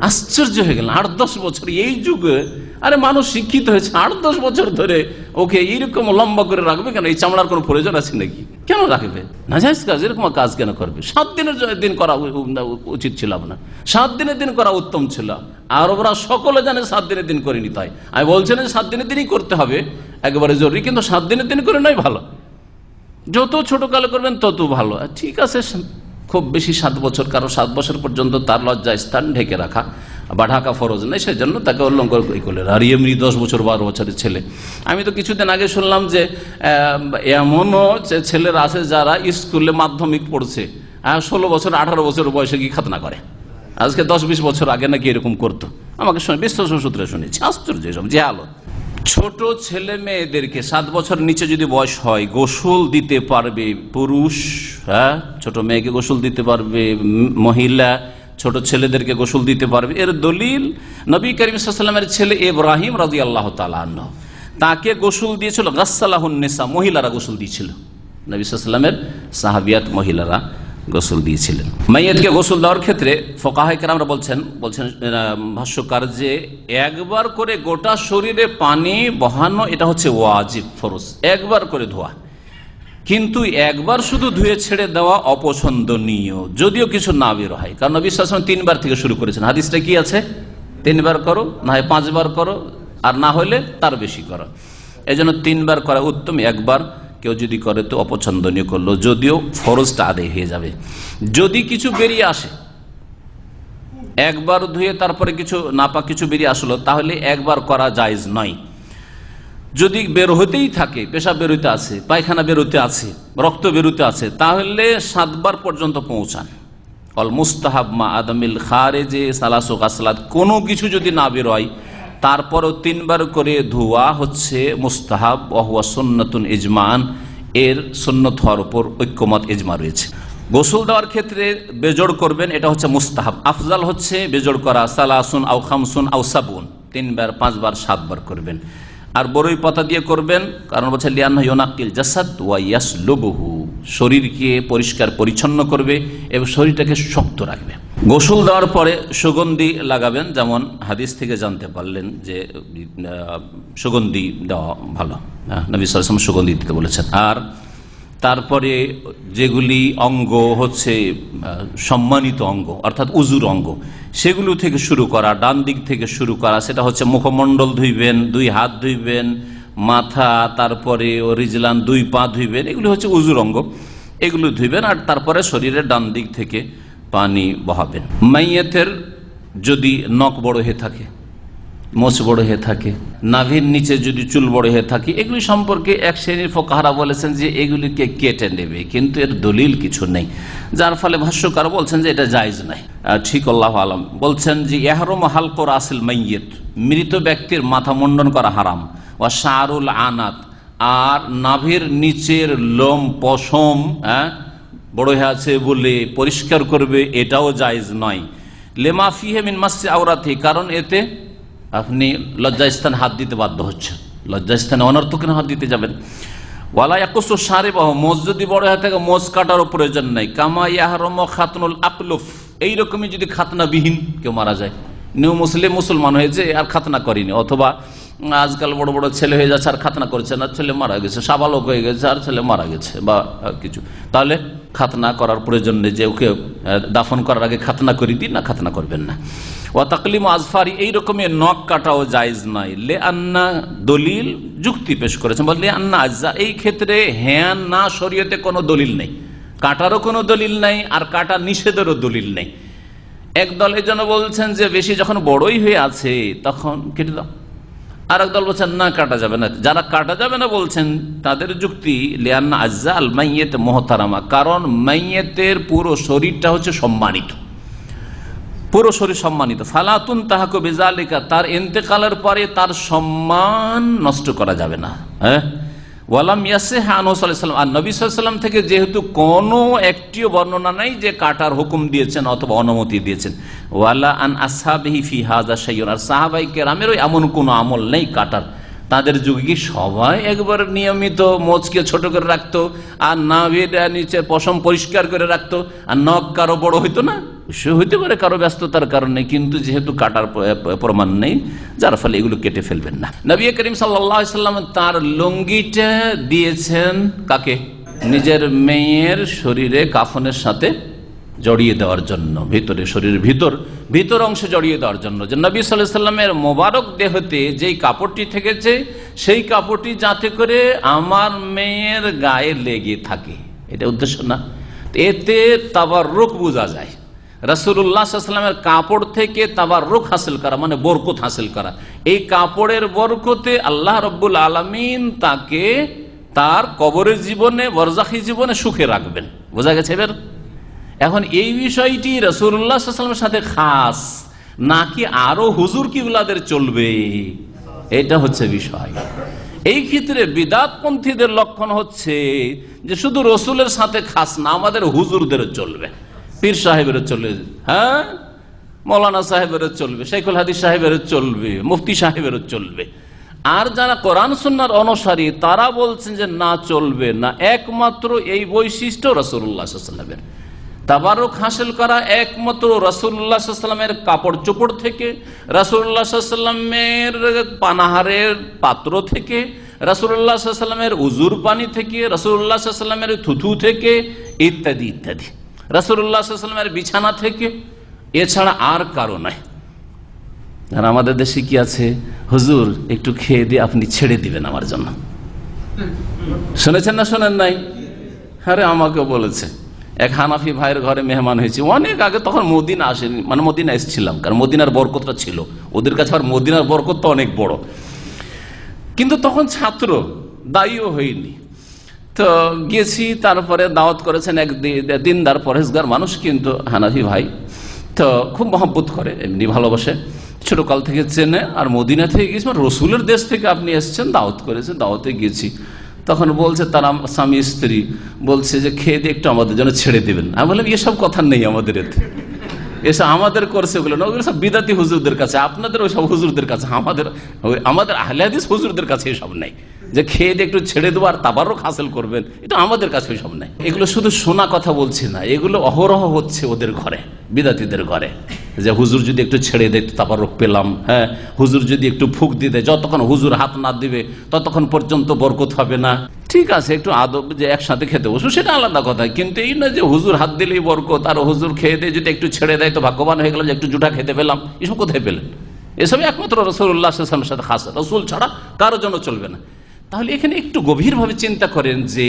আশ্চর্য হয়ে গেল, 8-10 বছর এই যুগে! আরে মানুষ শিক্ষিত হয়েছে, 8-10 বছর ধরে ওকে এইরকম লম্বা করে রাখবে কেন? এই চামড়ার কোনো প্রয়োজন আছে নাকি? কেন রাখবে? নাজায়েজ কাজ, এরকম কাজ কেন করবে? 7 দিনের দিন করা উচিত ছিল আপনার, 7 দিনের দিন করা উত্তম ছিল। আরবরা সকলে জানে 7 দিনের দিন করে নিতে হয়। আমি বলছি না 7 দিনের দিনই করতে হবে একেবারে জরুরি, কিন্তু 7 দিনের দিন করে নয় ভালো, যত ছোট কালে করবেন তত ভালো। ঠিক আছে, খুব বেশি 7 বছর, কারো 7 বছর পর্যন্ত তার লজ্জা স্থান ঢেকে রাখা বা ঢাকা ফরজ নেই, সেজন্য তাকে উল্লঙ্ঘন করলেন। আর এমনি 10 বছর 12 বছরের ছেলে, আমি তো কিছুদিন আগে শুনলাম যে এমনও ছেলেরা আছে যারা স্কুলে মাধ্যমিক পড়ছে, 16 বছর 18 বছর বয়সে কি খাতনা করে। আজকে 10-20 বছর আগে নাকি এরকম করতো। আমাকে বিশ্বস্ত সূত্রে শুনেছি। আশ্চর্য সব জেহালত। ছোট ছেলে মেয়েদেরকে 7 বছর নিচে যদি বয়স হয় গোসল দিতে পারবে পুরুষ, হ্যাঁ, ছোট মেয়েকে গোসল দিতে পারবে মহিলা, ছোট ছেলেদেরকে গোসল দিতে পারবে। এর দলিল নবী করিম সাল্লাল্লাহু আলাইহি ওয়াসাল্লামের ছেলে ইব্রাহিম রাদিয়াল্লাহু তাআলা আনহু, তাকে গোসল দিয়েছিল গাসসালাহুন নিসা, মহিলারা গোসল দিয়েছিল। নবী সাল্লাল্লাহু আলাইহি ওয়াসাল্লামের সাহাবিয়াত মহিলারা গোসল দিয়েছিলেন। মাইয়াতকে গোসল দেওয়ার ক্ষেত্রে ফুকাহায়ে কেরামরা বলছেন ভাষ্যকার যে একবার করে গোটা শরীরে পানি বহানো এটা হচ্ছে ওয়াজিব, ফরজ, একবার করে ধোয়া। কিন্তু একবার শুধু ধুয়ে ছেড়ে দেওয়া অপছন্দনীয়, যদিও কিছু না বের হয়। কারণ নবী সাল্লাল্লাহু আলাইহি ওয়াসাল্লাম 3 বার থেকে শুরু করেছেন। হাদিসটা কি আছে? 3 বার করো, না হয় 5 বার করো, আর না হলে তার বেশি করো। এই জন্য 3 বার করা উত্তম। একবার কেউ যদি করে তো অপছন্দনীয় করলো, যদিও ফরজটা আদায় হয়ে যাবে। যদি কিছু বেরিয়ে আসে, একবার ধুয়ে তারপরে কিছু নাপাক কিছু বেরিয়ে আসলো, তাহলে একবার করা জায়েজ নয়। যদি বের হতেই থাকে, পেশাব বেরোতে আছে, পায়খানা বেরোতে আছে, রক্ত বেরোতে আছে, তাহলে 7 বার পর্যন্ত পৌঁছান। অল মুস্তাহাব মা আদমিল খারেজে সালাসু গাসলাত, কোনো কিছু যদি না বেরোয় তারপরও 3 বার করে ধোয়া হচ্ছে মুস্তাহাব। ওয়াহুয়া সুন্নাতুন ইজমান, এর সুন্নত হওয়ার উপর ঐক্যমত ইজমা রয়েছে। গোসল দেওয়ার ক্ষেত্রে বেজোড় করবেন, এটা হচ্ছে মুস্তাহাব। আফজাল হচ্ছে বেজোড় করা, সালাসুন আও খামসুন আও সাবুন, 3 বার 5 বার 7 বার করবেন। আর বরই পাতা দিয়ে করবেন, কারণ বলছে লিয়ান্না ইউনাক্কিল জাসাদ ওয়া ইয়াসলুবুহু, শরীরকে পরিষ্কার পরিচ্ছন্ন করবে এবং শরীরটাকে শক্ত রাখবে। গোসল দেওয়ার পরে সুগন্ধি লাগাবেন, যেমন হাদিস থেকে জানতে পারলেন যে সুগন্ধি দেওয়া ভালো, নবী সাল্লাল্লাহু আলাইহি ওয়াসাল্লাম সুগন্ধি দিতে বলেছেন। আর তারপরে যেগুলি অঙ্গ হচ্ছে সম্মানিত অঙ্গ, অর্থাৎ উজুর অঙ্গ, সেগুলো থেকে শুরু করা, ডান দিক থেকে শুরু করা, সেটা হচ্ছে মুখমণ্ডল ধুইবেন, 2 হাত ধুইবেন, মাথা, তারপরে রিজলান 2 পা ধুইবেন, এগুলি হচ্ছে উজুর অঙ্গ, এগুলো ধুইবেন। আর তারপরে শরীরের ডান দিক থেকে পানি বহাবেন। মাইয়াতের যদি নখ বড় হয়ে থাকে, মোচ বড় হয়ে থাকে, নাভির নিচে যদি চুল বড় হয়ে থাকে, এগুলি সম্পর্কে এক শ্রেণীর ফুকাহারা বলেছেন যে এগুলিকে কেটে নেবে, কিন্তু এর দলিল কিছু নেই, যার ফলে ভাষ্যকার বলছেন যে এটা জায়েজ নাই। ঠিক আল্লাহু আলাম। বলছেন যে ইহরাম হালকু রাসিল মাইয়িত, মৃত ব্যক্তির মাথা মুন্ডন করা হারাম। ওয়া শারুল আনাত, আর নাভির নিচের লোম পশম বড় হয়ে আছে বলে পরিষ্কার করবে, এটাও জায়েজ নয়। লেমা ফিহে মিন মাসসি আওরাতি, কারণ এতে আপনি লজ্জাস্থানে হাত দিতে বাধ্য হচ্ছে, লজ্জাস্থানে অনর্থক হাত দিতে যাবেন। ওয়ালা ইয়াকুসু শারিবাহ, মোজ যদি বড় হয়ে থাকে মোজ কাটারও প্রয়োজন নাই। কামা ইয়াহরাম খাতনুল আকলুফ, এইরকমই যদি খাতনাবিহীন কেউ মারা যায়, নিউ মুসলমান হয়েছে আর খাতনা করেনি, অথবা আজকাল বড় বড় ছেলে হয়ে যাচ্ছে আর খাতনা করছে না, ছেলে মারা গেছে, সাবালক হয়ে গেছে আর ছেলে মারা গেছে বা কিছু, তাহলে খাতনা করার প্রয়োজন নেই যে ওকে দাফন করার আগে খাতনা করে দিন, না খাতনা করবেন না। ওয়া তাকলিমু আজফারি, এই রকমের নখ কাটাও জায়েজ নাই। লে আন্না, দলিল যুক্তি পেশ করেছেন, বলে আন্না আজ্জা, এই ক্ষেত্রে হ্যাঁ না শরীয়তে কোনো দলিল নেই, কাটারও কোনো দলিল নেই, আর কাটা নিষেধেরও দলিল নেই। একদল এই জন্য বলছেন যে বেশি যখন বড়ই হয়ে আছে তখন কেটে দাও, আর একদল বলছেন না কাটা যাবে না। যারা কাটা যাবে না বলছেন তাদের যুক্তি লিয়ান্না আজ্জা আল মাইয়িত মুহতারামা, কারণ মাইয়িতের পুরো শরীরটা হচ্ছে সম্মানিত, পুরো শরীর সম্মানিত। ফালাতুন তাহাকু বিজালিকা, তার ইন্তেকালের পরে তার সম্মান নষ্ট করা যাবে না। ওয়ালাম ইয়াসিহ আনহু সাল্লাল্লাহু আলাইহি ওয়াসাল্লাম, আর নবী সাল্লাল্লাহু আলাইহি ওয়াসাল্লাম থেকে যেহেতু কোনো একটিও বর্ণনা নাই যে কাটার হুকুম দিয়েছেন অথবা অনুমতি দিয়েছেন। ওয়ালা আন আসহাবিহি ফি হাযা শাইউন, আর সাহাবায়ে কেরামেরও এমন কোনো আমল নেই কাটার। তাদের যুগে কি সবাই একবার নিয়মিত মোচকে ছোট করে রাখতো, আর নাভির নিচে পশম পরিষ্কার করে রাখতো, আর নখ কারো বড় হইতো না? সে হইতে পারে কারো ব্যস্ততার কারণে, কিন্তু যেহেতু কাটার প্রমাণ নেই, যার ফলে এগুলো কেটে ফেলবেন না। নবী করিম সাল্লাল্লাহু আলাইহি ওয়াসাল্লাম তার লুঙ্গিটা দিয়েছেন কাকে? নিজের মেয়ের শরীরে কাফনের সাথে জড়িয়ে দেওয়ার জন্য, ভিতরে শরীরের ভিতর অংশে জড়িয়ে দেওয়ার জন্য, যে নবী সাল্লাল্লাহু আলাইহি ওয়াসাল্লামের মোবারক দেহতে যেই কাপড়টি থেকেছে সেই কাপড়টি যাতে করে আমার মেয়ের গায়ে লেগে থাকে, এটা উদ্দেশ্য না। এতে তাবাররুক বোঝা যায়, রাসূলুল্লাহ সাল্লাল্লাহু আলাইহি ওয়াসাল্লামের কাপড় থেকে তাবাররুক হাসিল করা মানে বরকত হাসিল করা। এই কাপড়ের বরকতে আল্লাহ রাব্বুল আলামিন তাকে তার কবরের জীবনে, বরজাখী জীবনে সুখে রাখবেন। বোঝা গেছে এবার? এখন এই বিষয়টি রাসূলুল্লাহ সাল্লাল্লাহু আলাইহি ওয়াসাল্লামের সাথে খাস, নাকি আরো হুজুর কিবলাদের চলবে, এটা হচ্ছে বিষয়। এই ক্ষেত্রে বিদাতপন্থীদের লক্ষণ হচ্ছে যে শুধু রসুলের সাথে খাস না, আমাদের হুজুরদেরও চলবে, পীর সাহেবেরও চলবে, হ্যাঁ মৌলানা সাহেবেরও চলবে, শেখুল হাদিস সাহেবেরও চলবে, মুফতি সাহেবেরও চলবে। আর যারা কোরআন সুন্নাহর অনুসারী তারা বলছেন যে না, চলবে না, একমাত্র এই বৈশিষ্ট্য রাসূলুল্লাহ সাল্লাল্লাহু আলাইহি ওয়াসাল্লামের। তাবারুক হাসিল করা একমাত্র রাসূলুল্লাহ সাল্লাল্লাহু আলাইহি ওয়াসাল্লামের কাপড় চোপড় থেকে, রাসূলুল্লাহ সাল্লাল্লাহু আলাইহি ওয়াসাল্লামের পানাহারের পাত্র থেকে, রাসূলুল্লাহ সাল্লাল্লাহু আলাইহি ওয়াসাল্লামের উজুর পানি থেকে, রাসূলুল্লাহ সাল্লাল্লাহু আলাইহি ওয়াসাল্লামের থুথু থেকে, ইত্যাদি ইত্যাদি, রাসূলুল্লাহ সাল্লাল্লাহু আলাইহি ওয়াসাল্লামের বিছানা থেকে, এছাড়া আর কারো নাই। আর আমাদের দেশে কি আছে, হুজুর একটু খেয়ে দিয়ে আপনি ছেড়ে দিবেন আমার জন্য, শুনেছেন না শোনেন নাই? আরে আমাকে বলেছে এক হানাফি ভাইয়ের ঘরে মেহমান হয়েছে অনেক আগে, তখন মদিনা আসেনি, মানে মদিনা এসেছিলাম, কারণ মদিনার বরকতটা ছিল ওদের কাছে, আর মদিনার বরকতটা অনেক বড়, কিন্তু তখন ছাত্র, দায়ীও হইনি। তো গেছি, তারপরে দাওয়াত করেছেন এক দিনদার পরহেজগার মানুষ, কিন্তু হানাফি ভাই, তো খুব মহব্বত করে, এমনি ভালোবাসে, ছোটকাল থেকে চেনে। আর মদিনা থেকে গেছি, রসুলের দেশ থেকে আপনি এসছেন, দাওয়াত করেছেন, দাওয়াতে গেছি। তখন বলছে তার স্বামী স্ত্রী বলছে যে খেয়ে দিয়ে একটু আমাদের জন্য ছেড়ে দিবেন। আমি বললাম এসব কথা নেই আমাদের, এতে এসব আমাদের করছে ওগুলো না, ওগুলো সব বিদাতি হুজুরদের কাছে, আপনাদের ওই সব হুজুরদের কাছে, আমাদের আহলে হাদিস হুজুরদের কাছে এসব নাই যে খেয়ে দিয়ে একটু ছেড়ে দেবো আর তাবারুক হাসিল করবেন, এটা আমাদের কাছে সব নাই। এগুলো শুধু শোনা কথা বলছি না, এগুলো অহরহ হচ্ছে ওদের ঘরে, বিদাতিদের ঘরে, যে হুজুর যদি একটু ছেড়ে দেয় তাবারুক পেলাম, হ্যাঁ হুজুর যদি একটু ফুক দিয়ে দেয়, যতক্ষণ হুজুর হাত না দিবে ততক্ষণ পর্যন্ত বরকত হবে না। ঠিক আছে, একটু আদব যে একসাথে খেতে বসো সেটা আলাদা কথা, কিন্তু এই না যে হুজুর হাত দিলেই বরকত, আর হুজুর খেয়ে দিয়ে যদি একটু ছেড়ে দেয় তো ভাগ্যবান হয়ে গেলাম যে একটু জুটা খেতে পেলাম, এসব কোথায় পেলেন? এসব একমাত্র রাসূলুল্লাহ সাল্লাল্লাহু আলাইহি ওয়াসাল্লামের সাথে খাস, রাসূল ছাড়া কারোর জন্য চলবে না। তাহলে এখানে একটু গভীরভাবে চিন্তা করেন যে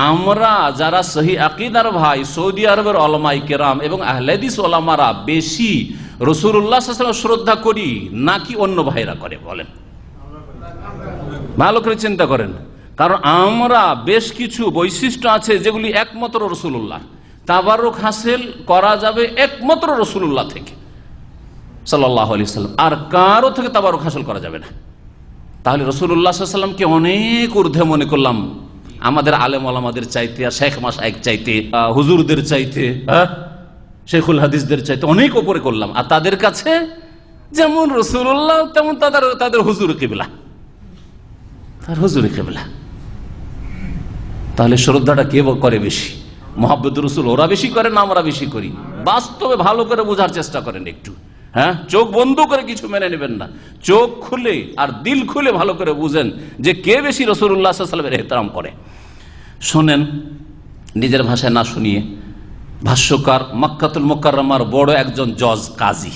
আমরা যারা সহি আকীদার ভাই, সৌদি আরবের উলামায়ে কেরাম এবং আহলে হাদিস উলামারা বেশি রাসূলুল্লাহ সাল্লাল্লাহু আলাইহি ওয়াসাল্লাম শ্রদ্ধা করি নাকি অন্য ভাইরা করে, বলেন? ভালো করে চিন্তা করেন, কারণ আমরা বেশ কিছু বৈশিষ্ট্য আছে যেগুলি একমাত্র রাসূলুল্লাহ, তাবারুক হাসিল করা যাবে একমাত্র রাসূলুল্লাহ থেকে সাল্লাল্লাহু আলাইহি ওয়াসাল্লাম, আর কারো থেকে তাবারুক হাসিল করা যাবে না। তাহলে রাসূলুল্লাহ সাল্লাল্লাহু আলাইহি ওয়াসাল্লামকে অনেক ঊর্ধ্বে মনে করলাম আমাদের আলেম ওলামাদের চাইতে, আর শেখ মাশায়েখ চাইতে, হুজুরদের চাইতে, শেখুল হাদিসদের চাইতে অনেক উপরে করলাম। আর তাদের কাছে যেমন রাসূলুল্লাহ তেমন তাদের হুজুর কিবলা, তার হুজুর কিবলা। তাহলে শ্রদ্ধাটা কে করে বেশি? মুহাব্বত রাসূল ওরা বেশি করে না আমরা বেশি করি? বাস্তবে ভালো করে বোঝার চেষ্টা করেন একটু, হ্যাঁ চোখ বন্ধ করে কিছু মেনে নেবেন না, চোখ খুলে আর দিল খুলে ভালো করে বুঝেন যে কে বেশি রাসূলুল্লাহ সাল্লাল্লাহু আলাইহি ওয়াসাল্লামের ইহতিরাম করে। শোনেন, নিজের ভাষায় না শুনিয়ে, ভাষ্যকার মক্কাতুল মুকাররমার বড় একজন জজ কাজী,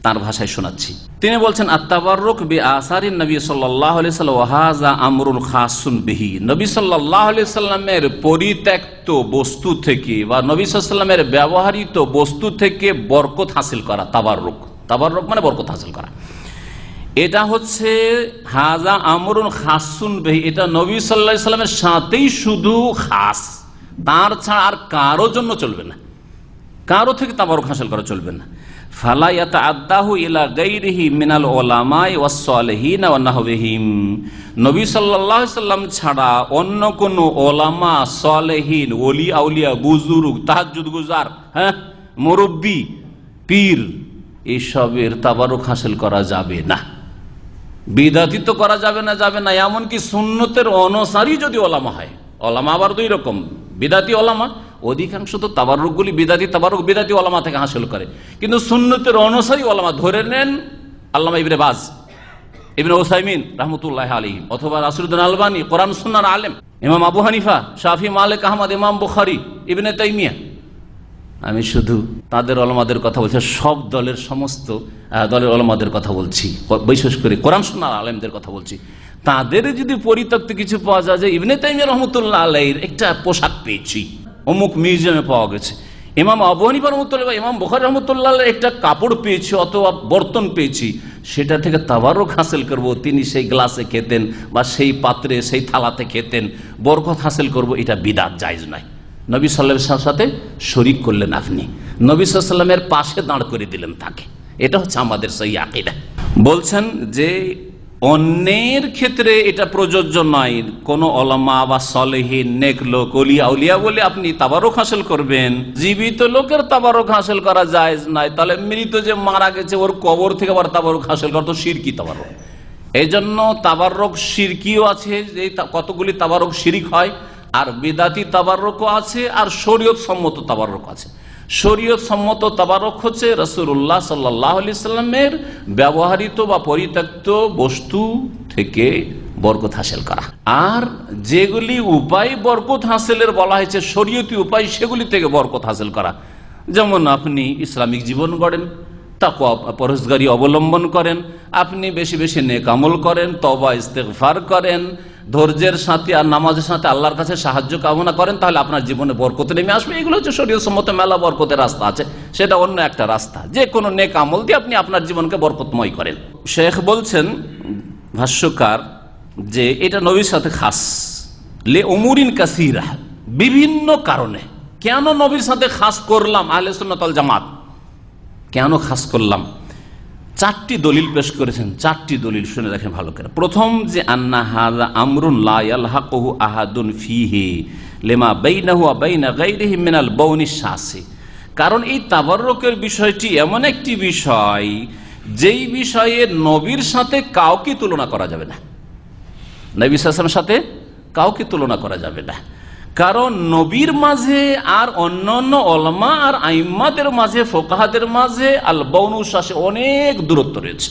তার ভাষায় শোনাচ্ছি। তিনি বলছেন আত-তাবাররুক বিআসারিন নবী সাল্লাল্লাহু আলাইহি ওয়াসাল্লাম ওয়া হাযা আমরুন খাসুন বিহি। নবী সাল্লাল্লাহু আলাইহি ওয়াসাল্লামের পরিত্যক্ত বস্তু থেকে বা নবী সাল্লাল্লাহু আলাইহি ওয়াসাল্লামের ব্যবহৃত বস্তু থেকে বরকত হাসিল করা, তাবাররুক, তাবাররুক মানে বরকত হাসিল করা, এটা হচ্ছে হাযা আমরুন খাসুন বিহি, এটা নবী সাল্লাল্লাহু আলাইহি ওয়াসাল্লামের সাথেই শুধু খাস, তার ছাড়া আর কারো জন্য চলবে না, কারো থেকে তাবারুক হাসিল করা চলবে না। ফালা ইয়াতাআদ্দাহু ইলা গায়রিহি মিনাল উলামায়ে ওয়াস সালিহিন ওয়া নাহবিহিম, নবী সাল্লাল্লাহু আলাইহি ওয়াসাল্লাম ছাড়া অন্য কোন উলামা, সালেহিন, ওলি আউলিয়া, বুজুর্গ, তাহাজ্জুদ গুজার, হ্যাঁ মুরব্বি, পীর, এসবের তাবারুক হাসিল করা যাবে না, বিদাতি তো করা যাবে না, যাবে না। এমনকি সুন্নতের অনুসারী যদি ওলামা হয়, ওলামা আবার দুই রকম, বিদাতি ওলামা, অধিকাংশ তো তাবাররুকগুলি বিদাতি, তাবাররুক বিদাতি ওলামা থেকে হাসিল করে, কিন্তু সুন্নতের অনুসারী ওলামা ধরে নেন আল্লামা ইবনে বাজ, ইবনে উসাইমিন রাহমাতুল্লাহি আলাইহি, অথবা নাসিরুদ্দিন আলবানী, কোরআন সুন্নাহর আলেম, ইমাম আবু হানিফা, শাফি, মালিক, আহমদ, ইমাম বুখারী, ইবনে তাইমিয়া। আমি শুধু তাদের ওলামাদের কথা বলছি, সব দলের সমস্ত দলের ওলামাদের কথা বলছি, বিশেষ করে কোরআন সুন্নাহর আলেমদের কথা বলছি। তাদের যদি পরিত্যক্ত কিছু পাওয়া যায়, যে ইবনে তাইমিয়া রাহমাতুল্লাহি আলাইহির একটা পোশাক পেয়েছি অমুক মিউজিয়ামে পাওয়া গেছে, ইমাম আবু হানিফা রাহমাতুল্লাহ, ইমাম বুখারী রাহমাতুল্লাহ একটা কাপড় পেয়েছি অথবা বর্তন পেয়েছি, সেটা থেকে তাবারুক হাসিল করব, তিনি সেই গ্লাসে খেতেন বা সেই পাত্রে সেই থালাতে খেতেন, বরকত হাসিল করব, এটা বিদআত, জায়েজ নয়। নবী সাল্লাল্লাহু আলাইহি ওয়াসাল্লামের সাথে শরীক করলেন আপনি, নবী সাল্লাল্লাহু আলাইহি ওয়াসাল্লামের পাশে দাঁড় করে দিলেন তাকে, এটা হচ্ছে আমাদের সেই আকীদা। বলছেন যে অন্যের ক্ষেত্রে এটা প্রযোজ্য নয়, কোন ওলামা বা সালেহীন নেক লোক ওলিয়া উলিয়া বলে আপনি তাবারুক হাসিল করবেন। জীবিত লোকের তাবারুক হাসিল করা জায়েজ নয়, তাহলে মৃত যে মারা গেছে ওর কবর থেকে আবার তাবারুক হাসিল করা তো শিরকি তাবারুক। এই জন্য তাবারুক শিরকিও আছে, যে কতগুলি তাবারুক শিরিক হয়, আর বিদাতি তাবারুকও আছে, আর শরীয়ত সম্মত তাবারুক আছে। শরীয়ত সম্মত তাবারুক হচ্ছে রাসূলুল্লাহ সাল্লাল্লাহু আলাইহি সাল্লামের ব্যবহৃত বা পরিত্যক্ত বস্তু থেকে বরকত হাসিল করা। আর যেগুলি উপায় বরকত হাসিলের বলা হয়েছে শরীয়তি উপায়, সেগুলি থেকে বরকত হাসিল করা। যেমন আপনি ইসলামিক জীবন গড়েন, তাকওয়া পরহেজগারি অবলম্বন করেন, আপনি বেশি বেশি নেক আমল করেন, তওবা ইস্তেগফার করেন, ধৈর্যের সাথে আর নামাজের সাথে আল্লাহর কাছে সাহায্য কামনা করেন, তাহলে আপনার জীবনে বরকত নেমে আসবে। এগুলো হচ্ছে শরীয়ত সম্মত মেলা বরকতের রাস্তা আছে, সেটা অন্য একটা রাস্তা। যে কোনো নেক আমল দিয়ে আপনি আপনার জীবনকে বরকতময় করেন। শেখ বলছেন ভাষ্যকার যে এটা নবীর সাথে খাস, লে উমুরিন কাসীরা, বিভিন্ন কারণে। কেন নবীর সাথে খাস করলাম আহলে সুন্নাত ওয়াল জামাত, কেন খাস করলাম? 4টি দলিল পেশ করেছেন। 4টি দলিল শুনে রাখেন ভালো করে। প্রথম, যে আন্না হাযা আমরুন লা ইয়ালহাকুহু আহাদুন ফীহি লিমা বাইনাহু ওয়া বাইনা গায়রিহি মিনাল বাউনিশ শাসি। কারণ এই তাবাররুকের বিষয়টি এমন একটি বিষয়, যেই বিষয়ে নবীর সাথে কাউকে তুলনা করা যাবে না। নবী সাল্লাল্লাহু আলাইহি ওয়াসাল্লামের সাথে কাউকে তুলনা করা যাবে না। কারণ নবীর মাঝে আর অন্যান্য ওলামা আর আইম্মাদের মাঝে, ফোকাহাদের মাঝে আল বাউনুশ শাসে অনেক দূরত্ব রয়েছে,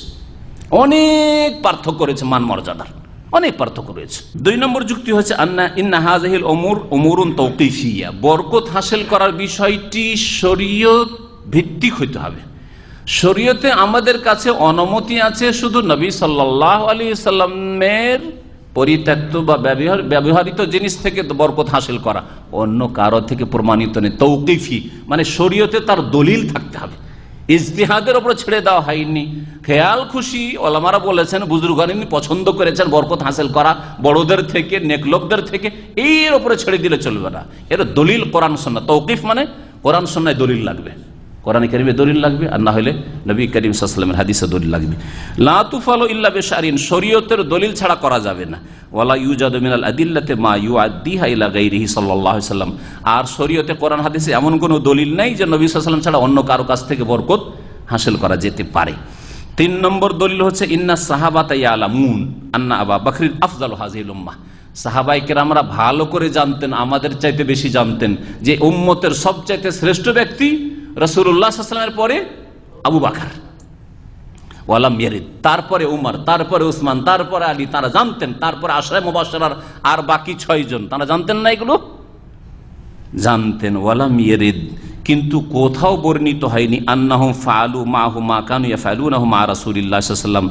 অনেক পার্থক্য রয়েছে, মান মর্যাদার অনেক পার্থক্য রয়েছে। 2 নম্বর যুক্তি হচ্ছে আন্না ইন্না হাযিহিল উমুরুন তাওকীফিয়া, বরকত হাসিল করার বিষয়টি শরীয়ত ভিত্তিক হইতে হবে। শরীয়তে আমাদের কাছে অনুমতি আছে শুধু নবী সাল্লাল্লাহু আলাইহি সাল্লামের পরিত্যক্ত বা ব্যবহৃত জিনিস থেকে বরকত হাসিল করা, অন্য কারো থেকে প্রমাণিত নেই। তৌকিফি মানে শরীয়তে তার দলিল থাকতে হবে, ইজতিহাদের উপর ছেড়ে দেওয়া হয়নি। খেয়াল খুশি ওলামারা বলেছেন, বুজুর্গান পছন্দ করেছেন বরকত হাসিল করা বড়দের থেকে, নেকলোকদের থেকে, এর উপরে ছেড়ে দিলে চলবে না। এর দলিল কোরআন সুন্নাহ। তৌকিফ মানে কোরআন সুন্নাহয় দলিল লাগবে, কোরআন কারীমে দলিল লাগবে, আর না হলে নবী করিম সাল্লাল্লাহু আলাইহি ওয়াসাল্লামের হাদিসে দলিল লাগবে। লা তুফালু ইল্লা বিশারিন, শরীয়তের দলিল ছাড়া করা যাবে না। ওয়ালা ইউজাদু মিনাল আদিল্লাতি মা ইউআদ্দিহা ইলা গায়রিহি সাল্লাল্লাহু আলাইহি ওয়াসাল্লাম, আর শরীয়তে কোরআন হাদিসে এমন কোনো দলিল নাই যে নবী সাল্লাল্লাহু আলাইহি ওয়াসাল্লাম ছাড়া অন্য কারো কাছ থেকে বরকত হাসিল করা যেতে পারে। 3 নম্বর দলিল হচ্ছে ইন্না সাহাবাতা ইয়ালামুন আন্না আবু বকর আফজালু হাযিহিল উম্মাহ, সাহাবায়ে কেরামরা ভালো করে জানতেন, আমাদের চাইতে বেশি জানতেন, যে উম্মতের সবচাইতে শ্রেষ্ঠ ব্যক্তি রাসূলুল্লাহ সাল্লাল্লাহু আলাইহি ওয়াসাল্লামের পরে আবু বকর, ওয়ালাম ইয়ারিদ, তারপরে উমর, তারপরে উসমান, তারপরে আলী। তারা জানতেন। তারপরে আশরায়ে মুবাশশারার আর বাকি 6 জন, তারা জানতেন না? এগুলো জানতেন। ওয়ালাম ইয়ারিদ, কিন্তু কোথাও বর্ণিত হয়নি আন্নাহুম ফাআলু মাহু মা কানু ইয়াফআলুনাহু মা রাসূলিল্লাহ সাল্লাল্লাহু আলাইহি ওয়াসাল্লাম,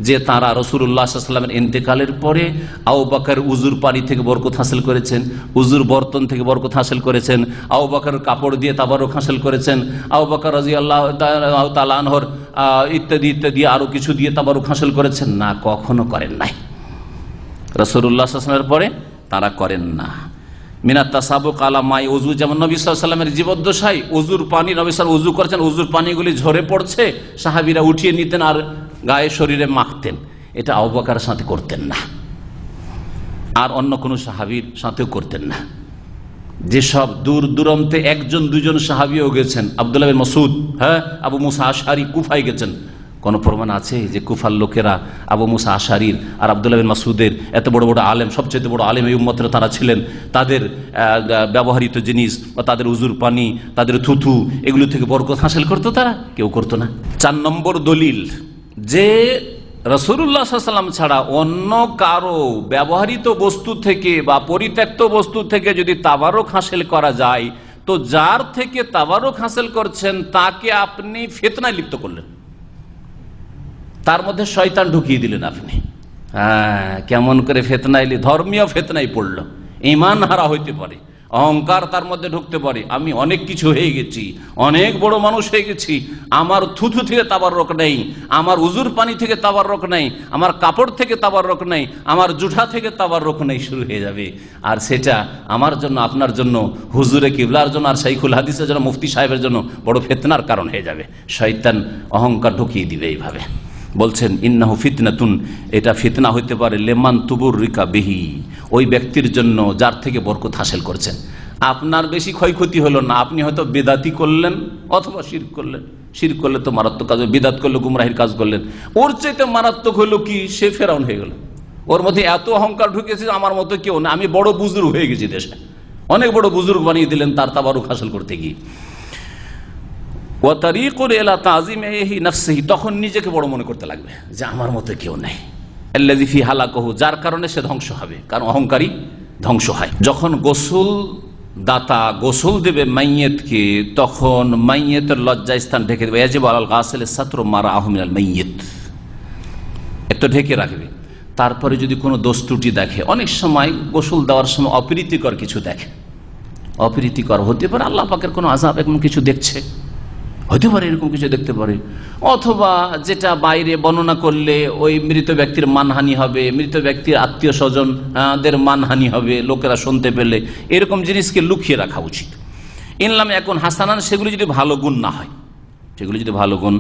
যে তারা রাসূলুল্লাহ সাল্লাল্লাহু আলাইহি ওয়াসাল্লামের ইন্তেকালের পরে আবু বকর উযুর পানি থেকে বরকত হাসিল করেছেন, উযুর বর্তন থেকে বরকত হাসিল করেছেন, আবু বকর কাপড় দিয়ে তাবারুক হাসিল করেছেন, আবু বকর রাদিয়াল্লাহু তাআলা আনহুর ইত্যাদি ইত্যাদি আরো কিছু দিয়ে তাবারুক হাসিল করেছেন না, কখনো করেন নাই। রাসূলুল্লাহ সাল্লাল্লাহু আলাইহি ওয়াসাল্লামের পরে তারা করেন না। মিনাত তাসাবুক আলা মাই ওযু, যেমন নবী সাল্লাল্লাহু আলাইহি ওয়াসাল্লামের জীবদ্দশায় ওযুর পানি, নবী সাল্লাল্লাহু আলাইহি ওয়াসাল্লাম ওযু করেছেন, ওযুর পানিগুলি ঝরে পড়ছে, সাহাবীরা উঠিয়ে নিতেন আর গায়ে শরীরে মাখতেন। এটা আবু বকরের সাথে করতেন না, আর অন্য কোনো সাহাবীর সাথেও করতেন না। যেসব দূর দূরান্তে 1জন 2জন সাহাবীও গেছেন, আব্দুল্লাহ বিন মাসউদ, আবু মুসা আশআরী কুফায় গেছেন। কোন প্রমাণ আছে যে কুফার লোকেরা আবু মুসা আশআরীর আর আব্দুল্লাহ বিন মাসউদের, এত বড় বড় আলেম, সবচেয়ে বড় আলেম এই উম্মতের তারা ছিলেন, তাদের ব্যবহৃত জিনিস বা তাদের উজুর পানি, তাদের থুথু, এগুলো থেকে বরকত হাসিল করতো? তারা কেউ করতো না। 4 নম্বর দলিল, যে রাসূলুল্লাহ সাল্লাল্লাহু আলাইহি ওয়াসাল্লাম ছাড়া অন্য কারো ব্যবহৃত বস্তু থেকে বা পরিত্যক্ত বস্তু থেকে যদি তাবারুক হাসিল করা যায়, তো যার থেকে তাবারুক হাসিল করছেন তাকে আপনি ফিতনায় লিপ্ত করলেন, তার মধ্যে শয়তান ঢুকিয়ে দিলেন আপনি। কেমন করে ফিতনায়? ধর্মীয় ফিতনায় পড়লো, ঈমান হারা হইতে পারে, অহংকার তার মধ্যে ঢুকতে পারে, আমি অনেক কিছু হয়ে গেছি, অনেক বড় মানুষ হয়ে গেছি, আমার থুথু থেকে তাবাররক নেই, আমার উজুর পানি থেকে তাবাররক নেই, আমার কাপড় থেকে তাবাররক নেই, আমার জুঠা থেকে তাবাররক নেই, শুরু হয়ে যাবে। আর সেটা আমার জন্য, আপনার জন্য, হুজুরে কিবলার জন্য, আর শাইখুল হাদিসের জন্য, মুফতি সাহেবের জন্য বড় ফিতনার কারণ হয়ে যাবে। শয়তান অহংকার ঢুকিয়ে দিবে এইভাবে। বলছেন ইন্নাহু ফিতনাতুন, এটা ফিতনা হইতে পারে লেমান তুবুররিকা বিহি, ওই ব্যক্তির জন্য যার থেকে বরকত হাসিল করছেন। আপনার বেশি ক্ষয়ক্ষতি হলো না, আপনি হয়তো বেদাতি করলেন অথবা শিরক করলেন। শিরক করলে তো মারাত্মক কাজ, বিদাত করলে গুমরাহির কাজ করলেন। ওর চাইতে মারাত্মক হলো কি, সে ফেরাউন হয়ে গেল। ওর মধ্যে এত অহংকার ঢুকেছে, আমার মতো কেউ না, আমি বড় বুজুর্গ হয়ে গেছি, দেশে অনেক বড় বুজুর্গ বানিয়ে দিলেন তার তাবারুক হাসিল করতে গিয়ে। তখন নিজেকে বড় মনে করতে লাগবে যে আমার মতো কেউ নেই। যার কারণে সে ধ্বংস হবে, কারণ অহংকারী ধ্বংস হয়। যখন গোসল দাতা গোসল দেবে মাইয়েতকে, তখন মাইয়েতের লজ্জাস্থান ঢেকে দেবে। ইয়াজিবু আলাল গাসিল সাতরু মা রাআহু মিনাল মাইয়িত, একটু ঢেকে রাখবে। তারপরে যদি কোনো দোষ ত্রুটি দেখে, অনেক সময় গোসল দেওয়ার সময় অপ্রীতিকর কিছু দেখে, অপ্রীতিকর হতে পারে, আল্লাহ পাকের কোনো আযাব এমন কিছু দেখছে, হতে পারে এরকম কিছু দেখতে পারে, অথবা যেটা বাইরে বর্ণনা করলে ওই মৃত ব্যক্তির মানহানি হবে, মৃত ব্যক্তির আত্মীয় স্বজনদের মানহানি হবে লোকেরা শুনতে পেলে, এরকম জিনিসকে লুকিয়ে রাখা উচিত। ইনলাম এখন হাসানান, সেগুলি যদি ভালো গুণ না হয়, সেগুলি যদি ভালো গুণ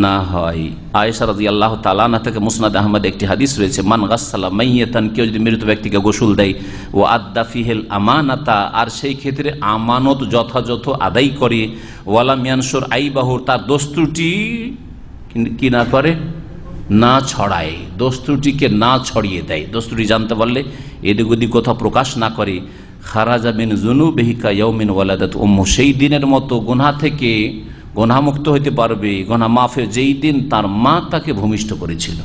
না হয়। আয়েশা রাদিয়াল্লাহু তাআলা আনহা থেকে মুসনাদ আহমদ একটি হাদিস রয়েছে, মান গাসসালা মাইয়াতান, কেউ যদি মৃত ব্যক্তিকে গোসল দেয়, ও আদ্দা ফিহিল আমানাতা, আর সেই ক্ষেত্রে আমানত যথাযথ আদায় করে, ওয়ালাম ইয়ানশুর আইবাহু, তার দোষ ত্রুটি কি না করে, না ছড়ায়, দোষ ত্রুটিকে না ছড়িয়ে দেয়, দোষ ত্রুটি জানতে পারলে এদিক ওদিক কোথাও প্রকাশ না করে, খারাজা মিন যুনুবিহি কা ইয়াউমিন ওয়ালাদাত উম্মু, সেই দিনের মতো গুনাহ থেকে গুনাহমুক্ত হইতে পারবে, গুনাহ মাফের যেই দিন তার মা তাকে ভূমিষ্ঠ করেছিল।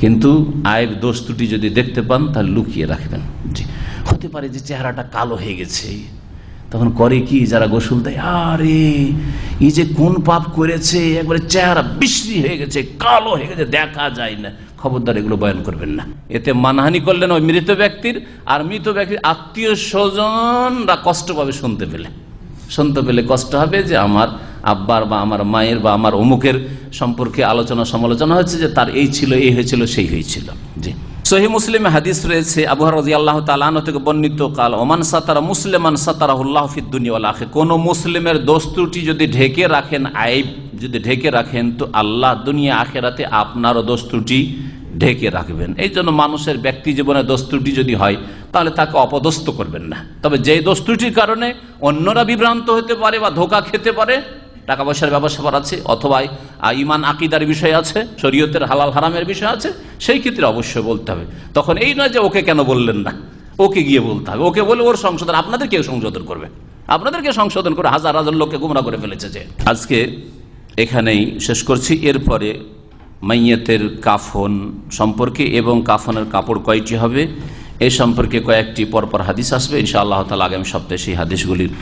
কিন্তু আয়ের দোষ ত্রুটি যদি দেখতে পান তাহলে লুকিয়ে রাখবেন। জি, হতে পারে যে চেহারাটা কালো হয়ে গেছে, তখন করে কি যারা গোসল দেয়, আরে এই যে কোন পাপ করেছে, একবারে চেহারা বিশ্রী হয়ে গেছে, কালো হয়ে গেছে, দেখা যায় না, খবরদার এগুলো বয়ান করবেন না। এতে মানহানি করলেন ওই মৃত ব্যক্তির, আর মৃত ব্যক্তির আত্মীয় স্বজনরা কষ্ট পাবে শুনতে পেলে কষ্ট হবে যে আমার আব্বার বা আমার মায়ের বা আমার অমুকের সম্পর্কে আলোচনা সমালোচনা হচ্ছে যে তার এই ছিল, এই হয়েছিল, সেই হয়েছিল। জি, সহিহ মুসলিমে হাদিস রয়েছে, আবু হুরায়রা রাদিয়াল্লাহু তাআলা আনহু থেকে বর্ণিত, কাল ওমান সাতারা মুসলিমান সাতারাহুল্লাহু ফিদ দুনিয়া ওয়াল আখিরাহ, কোন মুসলিমের দোষ ত্রুটি যদি ঢেকে রাখেন, আইব যদি ঢেকে রাখেন, তো আল্লাহ দুনিয়া আখিরাতে আপনারও দোষ ত্রুটি ঢেকে রাখবেন। এই জন্য মানুষের ব্যক্তি জীবনে দোষ ত্রুটি যদি হয় তাহলে তাকে অপদস্থ করবেন না। তবে যে দোষ ত্রুটির কারণে অন্যরা বিভ্রান্ত হতে পারে বা ধোঁকা খেতে পারে, টাকা পয়সার ব্যবসা আছে, অথবা ইমান আকিদার বিষয় আছে, শরীয়তের হালাল হারামের বিষয় আছে, সেই ক্ষেত্রে অবশ্যই বলতে হবে। তখন এই নয় যে ওকে কেন বললেন না, ওকে গিয়ে বলতে হবে, ওকে বলে ওর সংশোধন, আপনাদের কেউ সংশোধন করবে, আপনাদেরকে সংশোধন করে হাজার হাজার লোককে গুমরা করে ফেলেছে। যে আজকে এখানেই শেষ করছি। এরপরে মাইয়াতের কাফন সম্পর্কে এবং কাফনের কাপড় কয়টি হবে এই সম্পর্কে কয়েকটি পরপর হাদিস আসবে ইনশাআল্লাহ তাআলা। আগামী সপ্তাহে সেই হাদিসগুলির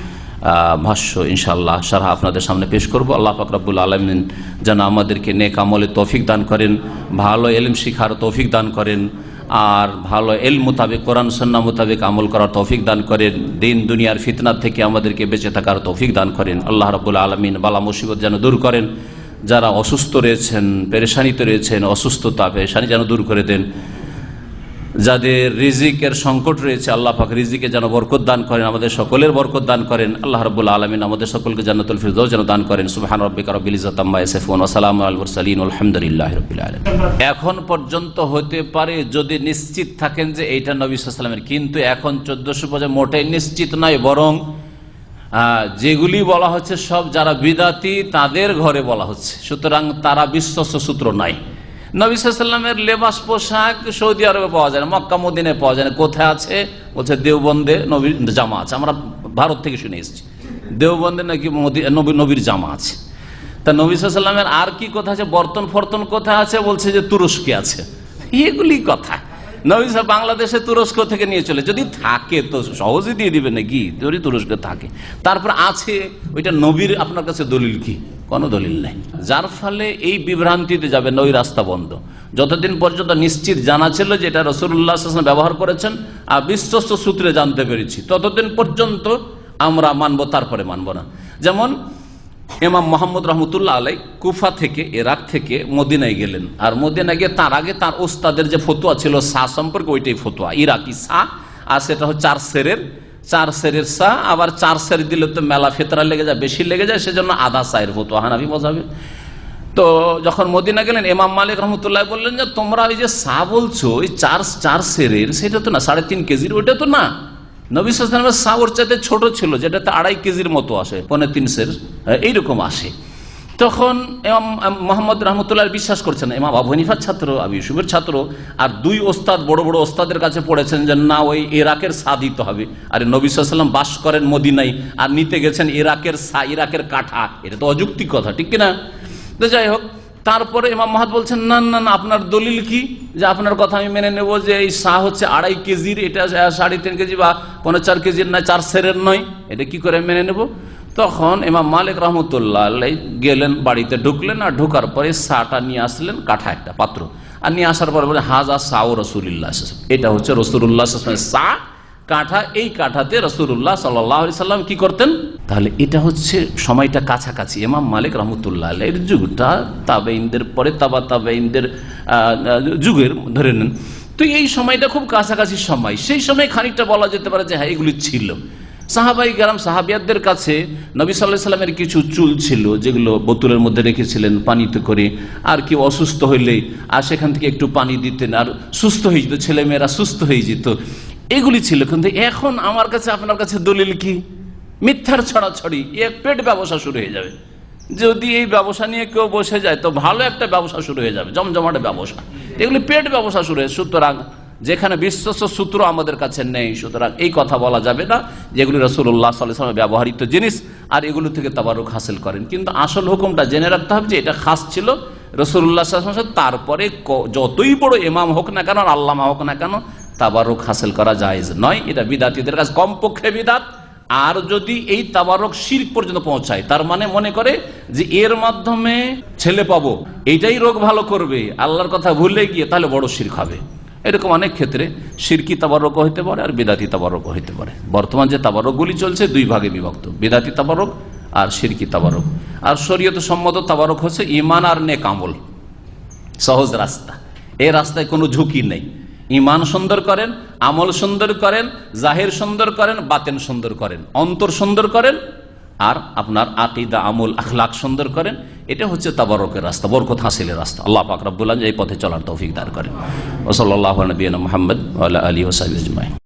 ভাষ্য ইনশাআল্লাহ সারা আপনাদের সামনে পেশ করব। আল্লাহ পাক রব্বুল আলামিন যেন আমাদেরকে নেক আমলে তৌফিক দান করেন, ভালো ইলম শিখার তৌফিক দান করেন, আর ভালো ইলম মোতাবেক কোরআন সুন্নাহ মোতাবেক আমল করার তৌফিক দান করেন, দিন দুনিয়ার ফিতনা থেকে আমাদেরকে বেঁচে থাকার তৌফিক দান করেন। আল্লাহ রাব্বুল আলামিন বালা মুসিবত যেন দূর করেন, যারা অসুস্থ রয়েছেন, পেরেশানিতে রয়েছেন, অসুস্থতা পেরেশানি যেন দূর করে দেন, যাদের রিজিকের সংকট রয়েছে আল্লাহ পাক রিজিকে যেন বরকত দান করেন, আমাদের সকলের বরকত দান করেন। আল্লাহ রাব্বুল আলামিন আমাদের সকলকে জান্নাতুল ফিরদাউস যেন দান করেন। সুবহান রাব্বিকা রাব্বিল ইজ্জাতি আম্মা ইয়াসিফুন ওয়া সালামুন আলাল মুরসালিন আলহামদুলিল্লাহি রাব্বিল আলামিন। এখন পর্যন্ত হতে পারে যদি নিশ্চিত থাকেন যে এইটা নবী সাল্লাল্লাহু আলাইহি ওয়াসাল্লামের, কিন্তু এখন 1400 পর্যন্ত মোটেই নিশ্চিত নয়, বরং যেগুলি বলা হচ্ছে সব যারা বিদাতি তাদের ঘরে বলা হচ্ছে, সুতরাং তারা বিশ্বস্ত সূত্র নাই। নবী সাল্লাল্লাহু আলাইহি ওয়াসাল্লামের লেবাস পোশাক সৌদি আরবে পাওয়া যায় না, মক্কা মদিনায় পাওয়া যায় না। কোথায় আছে? বলছে দেওবন্দে নবীর জামা আছে। আমরা ভারত থেকে শুনে এসেছি দেওবন্দে নাকি নবীর জামা আছে। তা নবী সাল্লাল্লাহু আলাইহি ওয়াসাল্লামের আর কি কথা আছে? বর্তন ফর্তন কোথায় আছে? বলছে যে তুরস্কে আছে। এগুলি কথা নবী সাহেব বাংলাদেশে তুরস্ক থেকে নিয়ে চলে, যদি থাকে তো সহজে দিয়ে দিবে নাকি, যদি তুরস্কে থাকে। তারপর আছে ওইটা নবীর, আপনার কাছে দলিল কি? কোনো দলিল নেই, যার ফলে এই বিভ্রান্তিতে যাবে না, ওই রাস্তা বন্ধ। যতদিন পর্যন্ত নিশ্চিত জানা ছিল যে এটা রাসূলুল্লাহ সাল্লাল্লাহু আলাইহি ওয়াসাল্লাম ব্যবহার করেছেন আর বিশ্বস্ত সূত্রে জানতে পেরেছি, ততদিন পর্যন্ত আমরা মানব, তারপরে মানব না। যেমন ইমাম মুহাম্মদ রহমতুল্লাহ আলাই কুফা থেকে, ইরাক থেকে মদিনায় গেলেন, আর মদিনায় গিয়ে তার আগে তার ওস্তাদের যে ফতোয়া ছিল সা সম্পর্কে, ওইটাই ফতোয়া, ইরাকি সা, আর সেটা হচ্ছে চার সেরের সা। আবার 4 সের দিলে তো মেলা ফেতরা লেগে যায়, বেশি লেগে যায়, সেজন্য আধা সায়ের ফতোয়া হানাফি মাযহাবে। তো যখন মদিনা গেলেন, ইমাম মালিক রহমতুল্লাহ বললেন যে তোমরা ওই যে সা বলছো, ওই চার সেরের, সেটা তো না, 3.5 কেজির, ওইটা তো না। নবী সাল্লাল্লাহু আলাইহি ওয়াসাল্লামের সা ওর চাইতে ছোট ছিল, যেটাতে 2.5 কেজির মতো আসে, 3.25 সের এইরকম আসে। তখন ইমাম মুহাম্মদ রহমতুল্লাহ বিশ্বাস করছেন, ইমাম আবু হানিফার ছাত্র, আবু ইউসুফের ছাত্র, আর 2 ওস্তাদ, বড় বড় ওস্তাদের কাছে পড়েছেন যে না, ওই ইরাকের সা দিতে হবে। আর নবী সাল্লাল্লাহু আলাইহি ওয়াসাল্লাম বাস করেন মদিনায়, আর নিতে গেছেন ইরাকের সা, ইরাকের কাঠা, এটা তো অযৌক্তিক কথা, ঠিক কিনা? তো যাই হোক, তারপরে ইমাম মাহাদ বলছেন না না না, আপনার দলিল কি যে আপনার কথা আমি মেনে নেব যে এই সা হচ্ছে 2.5 কেজির, এটা 3.5 কেজি বা 4 কেজির নয়, 4 সেরের নয়, এটা কি করে মেনে নেব? তখন ইমাম মালিক রহমতুল্লাহ গেলেন, বাড়িতে ঢুকলেন, আর ঢোকার পরে সাটা নিয়ে আসলেন, কাঠা একটা পাত্র, আর নিয়ে আসার পরে বলে হাজা সাউ রাসূলুল্লাহ, এটা হচ্ছে রাসূলুল্লাহ সা কাঠা, এই কাঠাতে রাসূলুল্লাহ সাল্লাল্লাহু আলাইহি সাল্লাম কি করতেন। তাহলে এটা হচ্ছে সময়টা কাছাকাছি, ইমাম মালিক রহমতুল্লাহ এর যুগটা তাবেঈনদের পরে তাবেঈনদের যুগের ধরে নেন। তো এই সময়টা খুব কাছাকাছি সময়, সেই সময় খানিকটা বলা যেতে পারে যে হ্যাঁ এগুলি ছিল। সাহাবাই কেরাম, সাহাবিয়াতদের কাছে নবী সাল্লাল্লাহু আলাইহি সাল্লামের কিছু চুল ছিল, যেগুলো বোতলের মধ্যে রেখেছিলেন পানিতে করে, আর কেউ অসুস্থ হইলে আর সেখান থেকে একটু পানি দিতেন, আর সুস্থ হয়ে যেত, ছেলেমেয়েরা সুস্থ হয়ে যেত, এগুলি ছিল। কিন্তু এখন আমার কাছে আপনার কাছে দলিল কি? মিথ্যার ছড়াছড়ি, পেট ব্যবসা শুরু হয়ে যাবে। যদি এই ব্যবসা নিয়ে কেউ বসে যায় তো ভালো একটা ব্যবসা শুরু হয়ে যাবে, জমজমাটে ব্যবসা। এগুলি পেট ব্যবসা শুরু হয়ে, সুতরাং যেখানে বিশ্বস্ত সূত্র আমাদের কাছে নেই, সুতরাং এই কথা বলা যাবে না যেগুলি রাসূলুল্লাহ সাল্লাল্লাহু আলাইহি ওয়াসাল্লাম ব্যবহৃত জিনিস, আর এগুলো থেকে তাবারুক হাসিল করেন। কিন্তু আসল হুকুমটা জেনে রাখতে হবে যে এটা খাস ছিল রাসূলুল্লাহ সাল্লাল্লাহু আলাইহি ওয়াসাল্লাম, তারপরে যতই বড় ইমাম হোক না কেন, আর আল্লামা হোক না কেন, তাবারুক হাসিল করা জায়েজ নয়। এটা বিদাতীদের কাছে কমপক্ষে বিদাত। আর যদি এই তাবারুক শিরক পর্যন্ত পৌঁছায়, তার মানে মনে করে যে এর মাধ্যমে ছেলে পাবো, এইটাই রোগ ভালো করবে, আল্লাহর কথা ভুলে গিয়ে, তাহলে বড় শিরক হবে। এরকম অনেক ক্ষেত্রে শিরকি তাবারুক হইতে পারে আর বিদাতি তাবারুক হইতে পারে। বর্তমান যে তাবারুকগুলি চলছে 2 ভাগে বিভক্ত, বিদাতি তাবারুক আর শিরকি তাবারুক। আর শরীয়ত সম্মত তাবারুক হচ্ছে ঈমান আর নেক আমল, সহজ রাস্তা। এই রাস্তায় কোনো ঝুঁকি নেই। ঈমান সুন্দর করেন, আমল সুন্দর করেন, জাহির সুন্দর করেন, বাতেন সুন্দর করেন, অন্তর সুন্দর করেন, আর আপনার আকীদা, আমল, আখলাক সুন্দর করেন। এটা হচ্ছে তাবারুকের রাস্তা, বরকত হাসিলের রাস্তা। আল্লাহ পাক রব্বুল আলামিন এই পথে চলার তৌফিক দান করেন। ওয়া সাল্লাল্লাহু আলা নবিয়িনা মুহাম্মদ ওয়া আলা আলিহি ওয়া সাহবিহি আজমাইন।